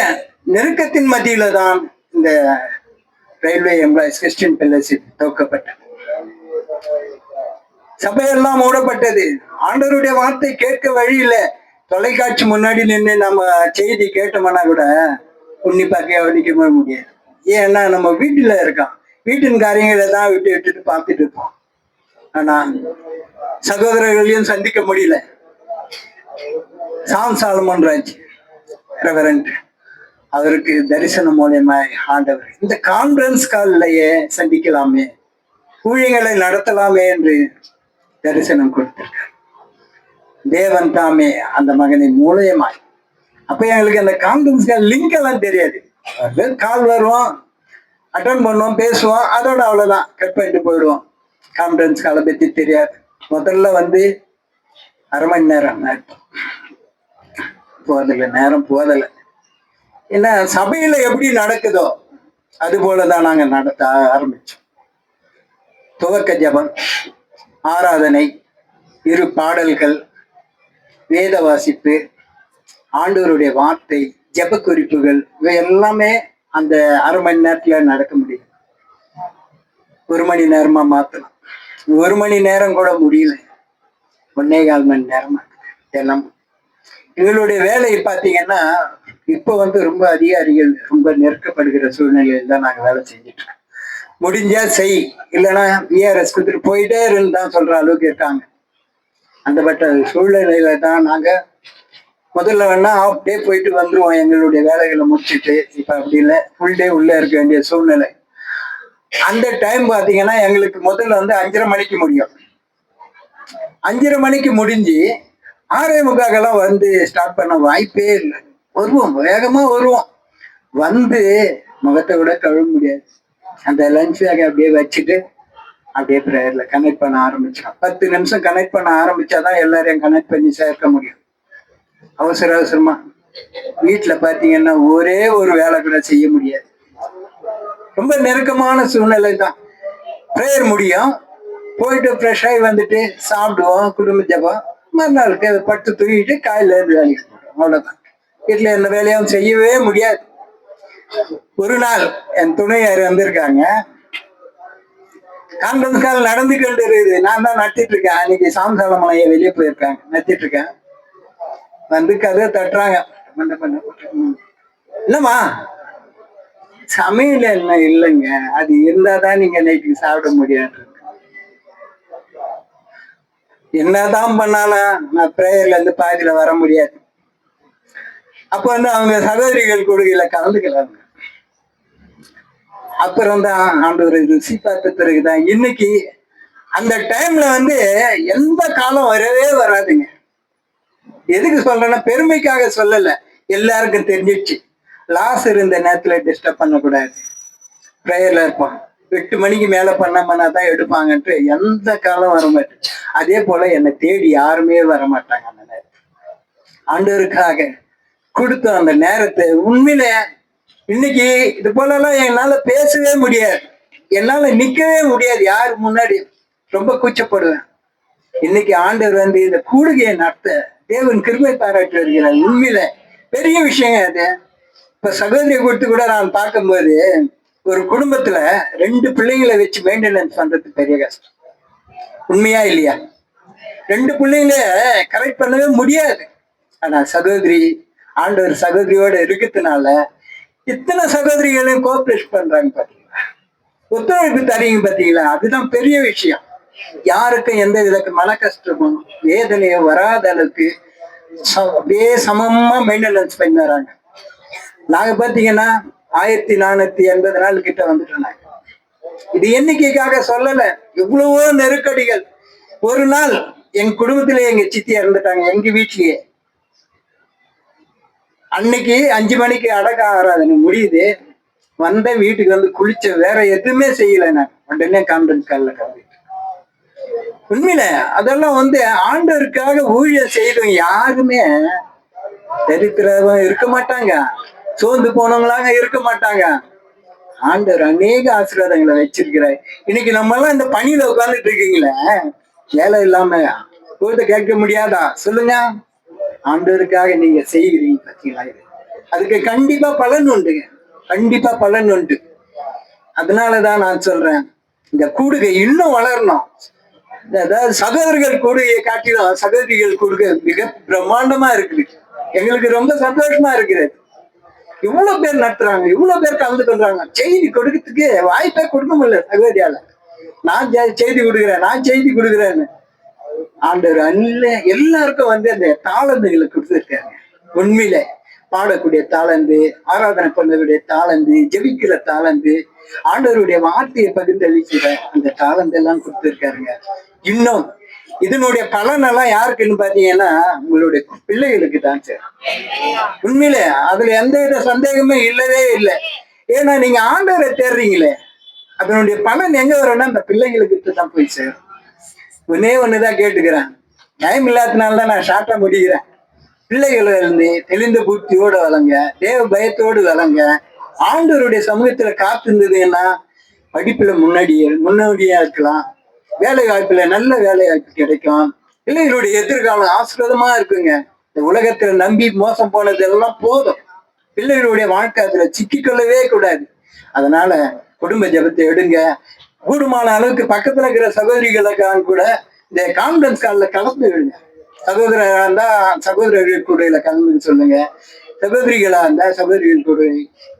நெருக்கத்தின் மத்தியில தான் இந்த ரயில்வே எம்ப்ளாயிஸ் கிறிஸ்டியன் ஃபெல்லோஷிப் துவக்கப்பட்டது. சபையெல்லாம் மூடப்பட்டது. ஆண்டவருடைய வார்த்தை கேட்க வழி இல்லை. தொலைக்காட்சி முன்னாடி நின்று நம்ம செய்தி கேட்டோம்னா கூட உன்னிப்பா கவனிக்க முடியாது. ஏன்னா நம்ம வீட்டுல இருக்கோம், வீட்டின் காரியங்களை தான் விட்டுட்டு பார்த்துட்டு இருப்போம். ஆனா சகோதரர்களையும் சந்திக்க முடியல. சாம் சாலமன் ராஜ் ரெவரண்ட், அவருக்கு தரிசனம் மூலியமா ஆண்டவர் இந்த கான்ஃபரன்ஸ் காலிலேயே சந்திக்கலாமே, ஊழியங்களை நடத்தலாமே என்று தரிசனம் கொடுத்திருக்கார் தேவன் தாமே அந்த மகனின் மூலியமாய். அப்ப எங்களுக்கு அந்த கான்ஃபரன்ஸ் கால் லிங்க் எல்லாம் தெரியாது. கால் வருவோம், அட்டன் பண்ணுவோம், பேசுவோம், அதோட அவ்வளவுதான், கட் பண்ணிட்டு போயிடுவோம். கான்ஃபரன்ஸ் காலை பத்தி தெரியாது. முதல்ல வந்து 1/2 மணி நேரம் போதில்லை, நேரம் போதலை. ஏன்னா சபையில எப்படி நடக்குதோ அது போலதான் நாங்க நடத்த ஆரம்பிச்சோம். துவக்க ஜபம், ஆராதனை, 2 பாடல்கள், வேத வாசிப்பு, ஆண்டவருடைய வார்த்தை, ஜப குறிப்புகள், இவை எல்லாமே அந்த 1/2 மணி நேரத்துல நடக்க முடியும். 1 மணி நேரமா மாத்தலாம். 1 மணி நேரம் கூட முடியல, 1.25 மணி நேரமா எல்லாம். எங்களுடைய வேலை பார்த்தீங்கன்னா இப்போ வந்து ரொம்ப அதிகாரிகள் ரொம்ப நெருக்கப்படுகிற சூழ்நிலையில் தான் நாங்கள் வேலை செஞ்சுட்டு இருக்கோம். முடிஞ்சா செய், இல்லைன்னா VRS கொடுத்துட்டு போயிட்டே இருந்து தான் சொல்ற அளவுக்கு இருக்காங்க. அந்த பட்ட சூழ்நிலையில தான் நாங்க முதல்ல வேணா ஆஃப் டே போயிட்டு வந்துருவோம் எங்களுடைய வேலைகளை முடிச்சுட்டு. இப்ப அப்படி இல்லை, ஃபுல் டே உள்ள இருக்க வேண்டிய சூழ்நிலை. அந்த டைம் பாத்தீங்கன்னா எங்களுக்கு முதல்ல வந்து 5:30 மணிக்கு முடியும். 5:30 மணிக்கு முடிஞ்சு 6:45 வந்து ஸ்டார்ட் பண்ண வாய்ப்பே இல்லை. வருவோம், வேகமா வருவோம், வந்து முகத்தை விட கழுவ முடியாது. அந்த லஞ்ச் பேக் அப்படியே வச்சுட்டு அப்படியே ப்ரேயர்ல கனெக்ட் பண்ண ஆரம்பிச்சோம். 10 நிமிஷம் கனெக்ட் பண்ண ஆரம்பிச்சாதான் எல்லாரையும் கனெக்ட் பண்ணி சேர்க்க முடியும். அவசர அவசரமா வீட்டுல பாத்தீங்கன்னா ஒரே ஒரு வேலை கூட செய்ய முடியாது. ரொம்ப நெருக்கமான சூழ்நிலை தான். ப்ரேயர் முடியும், போயிட்டு ஃப்ரெஷ் ஆகி வந்துட்டு சாப்பிடுவோம், குடும்ப ஜபம், மறுநாளுக்கு பட்டு தூக்கிட்டு காலையில இருந்து வேலைக்கு போடுவோம். அவ்வளவுதான். வீட்டுல எந்த வேலையும் செய்யவே முடியாது. ஒரு நாள் என் துணையார் வந்திருக்காங்க, கான்ஃபரன்ஸ் கால் நடந்து கொண்டு இருக்குது. நான் தான் நடத்திட்டு இருக்கேன். அன்னைக்கு சாம்சாலமலைய வெளியே போயிருக்காங்க, நடத்திட்டு இருக்கேன். வந்து கதை தட்டுறாங்க, என்னம்மா சமையல் என்ன இல்லைங்க, அது இருந்தாதான் நீங்க நைட்டுக்கு சாப்பிட முடியாது. என்னதான் பண்ணாலும் நான் பிரேயர்ல இருந்து பாதியில வர முடியாது. அப்ப வந்து அவங்க சகோதரிகள் கொடுகையில கலந்துக்கிறாங்க. அப்புறம் தான் ஆண்டவர் ருசி பார்த்த பிறகுதான் இன்னைக்கு அந்த டைம்ல வந்து எந்த காலம் வரவே வராதுங்க. எதுக்கு சொல்றேன்னா பெருமைக்காக சொல்லல, எல்லாருக்கும் தெரிஞ்சிடுச்சு. லாஸ் இருந்த நேரத்துல டிஸ்டர்ப் பண்ணக்கூடாது, ப்ரேயர்ல இருப்பான், 8 மணிக்கு மேல பண்ணாமனா தான் எடுப்பாங்கன்ட்டு எந்த காலம் வர மாட்டேன். அதே போல என்னை தேடி யாருமே வர மாட்டாங்க. அந்த நேரத்தை ஆண்டவருக்காக கொடுத்த அந்த நேரத்தை உண்மையில இன்னைக்கு இது போல எல்லாம் என்னால பேசவே முடியாது, என்னால நிக்கவே முடியாது யாரு முன்னாடி, ரொம்ப கூச்சப்படுவேன். இன்னைக்கு ஆண்டவர் வந்து இந்த கூடுகையை நடத்த தேவன் கிருபை பாராட்டி வருகிறார். உண்மையில பெரிய விஷயங்க அது. இப்ப சகோதரியை கொடுத்து கூட நான் பார்க்கும்போது ஒரு குடும்பத்துல 2 பிள்ளைங்களை வச்சு மெயின்டெனன்ஸ் பண்றது பெரிய கஷ்டம். உண்மையா இல்லையா? 2 பிள்ளைங்கள கரெக்ட் பண்ணவே முடியாது. ஆனா சகோதரி ஆண்டவர் சகோதரியோட இருக்கிறதுனால இத்தனை சகோதரிகளையும் கோஆபரேட் பண்றாங்க பாத்தீங்களா, ஒத்துழைப்பு தரீங்க பாத்தீங்களா, அதுதான் பெரிய விஷயம். யாருக்கும் எந்த வித மன கஷ்டமும் வேதனையும் வராத அளவுக்கு அப்படியே சமமா மெயின்டெனன்ஸ் பண்ணி வராங்க. நாங்க பாத்தீங்கன்னா 1480 நாள் கிட்ட வந்துட்டோம். இது எண்ணிக்கைக்காக சொல்லல, எவ்வளவோ நெருக்கடிகள். ஒரு நாள் எங்க குடும்பத்திலே எங்க சித்தி இறந்துட்டாங்க, எங்க வீட்லயே. அன்னைக்கு 5 மணிக்கு அடக்க ஆராதனை முடியுது, வந்த வீட்டுக்கு வந்து குளிச்ச, வேற எதுவுமே செய்யல. நான் உடனே கான்ஃபரன்ஸ் காலில் கலந்துட்டேன். உண்மையில அதெல்லாம் வந்து ஆண்டவருக்காக ஊழியம் செய்தவங்க யாருமே தரித்திரவங்க இருக்க மாட்டாங்க, சோர்ந்து போனவங்களாங்க இருக்க மாட்டாங்க. ஆண்டவர் அநேக ஆசீர்வாதங்களை வச்சிருக்கிறார். இன்னைக்கு நம்ம எல்லாம் இந்த பணியில உட்கார்ந்துட்டு இருக்கீங்களே, வேலை இல்லாம கொடுத்து கேட்க முடியாதா சொல்லுங்க? ஆண்டவருக்காக நீங்க செய்கிறீங்க பார்த்தீங்களா, அதுக்கு கண்டிப்பா பலன் உண்டுங்க, கண்டிப்பா பலன் உண்டு. அதனாலதான் நான் சொல்றேன், இந்த கூடுகை இன்னும் வளரணும். அதாவது சகோதரர்கள் கூடுகையை காட்டிலும் சகோதரிகள் கூடுகை மிக பிரம்மாண்டமா இருக்குது. எங்களுக்கு ரொம்ப சந்தோஷமா இருக்கிறது. இவ்வளவு பேர் நடத்துறாங்க, இவ்வளவு பேர் கலந்து கொள்றாங்க. செய்தி கொடுக்கறதுக்கு வாய்ப்பே கொடுக்க முடியல சகோதரியால. நான் செய்தி கொடுக்குறேன், நான் செய்தி கொடுக்குறேன்னு. ஆண்டவர் எல்லாருக்கும் வந்து அந்த தாளந்துகளை கொடுத்துருக்காங்க. உண்மையில பாடக்கூடிய தாளந்து, ஆராதனை பண்ணக்கூடிய தாளந்து, ஜெபிக்கிற தாளந்து, ஆண்டவருடைய வார்த்தையை பகிர்ந்தளிக்கிற அந்த தாளந்து எல்லாம் கொடுத்துருக்காருங்க. இன்னும் இதனுடைய பலனெல்லாம் யாருக்குன்னு பாத்தீங்கன்னா உங்களுடைய பிள்ளைகளுக்கு தான் சார். உண்மையில அதுல எந்த வித சந்தேகமே இல்லவே இல்லை. ஏன்னா நீங்க ஆண்டவரை தேடுறீங்களே, அதனுடைய பலன் எங்க வரும்னா அந்த பிள்ளைகளுக்கு தான் போய் சேரும். ஒன்னே ஒண்ணுதான் கேட்டுக்கிறேன், டைம் இல்லாதனால்தான் நான் ஷார்ட்டா முடிக்கிறேன். பிள்ளைகளை இருந்து தெளிந்த பூர்த்தியோடு வளங்க, தேவ பயத்தோடு வளங்க. ஆண்டவருடைய சமூகத்துல காத்திருந்ததுன்னா படிப்புல முன்னோடியா இருக்கலாம், வேலை வாய்ப்புல நல்ல வேலை வாய்ப்பு கிடைக்கும், பிள்ளைகளுடைய எதிர்காலம் ஆசீர்வாதமா இருக்குங்க. இந்த உலகத்துல நம்பி மோசம் போனதெல்லாம் போதும், பிள்ளைகளுடைய வாழ்க்கை அதுல சிக்கிக்கொள்ளவே கூடாது. அதனால குடும்ப ஜெபத்தை எடுங்க. கூடுமான அளவுக்கு பக்கத்துல இருக்கிற சகோதரிகளுக்காக கூட இந்த கான்ஃபரன்ஸ் காலில் கலந்து விடுங்க. சகோதரரா இருந்தா சகோதரர்கள் கூடையில கலந்து சொல்லுங்க, சகோதரிகளா இருந்தா சகோதரிகள் கூட.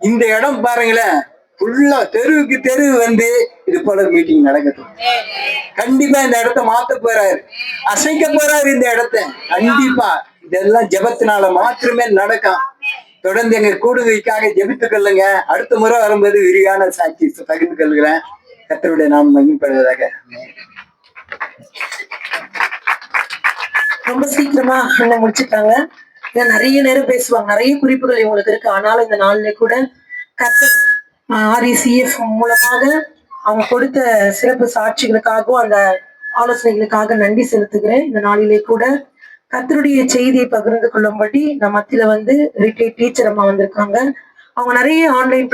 இந்த இடம் பாருங்களேன், ஃபுல்லா தெருவுக்கு தெரு வந்து இது போல மீட்டிங் நடக்குது. கண்டிப்பா இந்த இடத்த மாத்த போறாரு, அசைக்க போறாரு இந்த இடத்த கண்டிப்பா. இதெல்லாம் ஜெபத்தினால மாத்திரமே நடக்கும். தொடர்ந்து எங்க கூடுகைக்காக ஜெபித்துக் கொள்ளுங்க. அடுத்த முறை வரும்போது விரிவான சாட்சி பகிர்ந்து கொள்கிறேன். கர்த்தருடைய நாம் மகிமைப்படுவதாக. ரொம்ப சீக்கிரமா அண்ணன் முடிச்சுட்டாங்க. ஏன்னா நிறைய நேரம் பேசுவாங்க, நிறைய குறிப்புகள் இவங்களுக்கு இருக்கு. ஆனாலும் இந்த நாள்ல கூட கர்த்தர் RECF மூலமாக அவங்க கொடுத்த சிறப்பு சாட்சிகளுக்காகவும் அந்த ஆலோசனைகளுக்காக நன்றி செலுத்துகிறேன். இந்த நாளிலே கூட கர்த்தருடைய செய்தியை பகிர்ந்து கொள்ளும்படி நம்ம மத்தியில வந்து ரிட்டையர்ட் டீச்சர் அம்மா வந்திருக்காங்க. அவங்க நிறைய ஆன்லைன்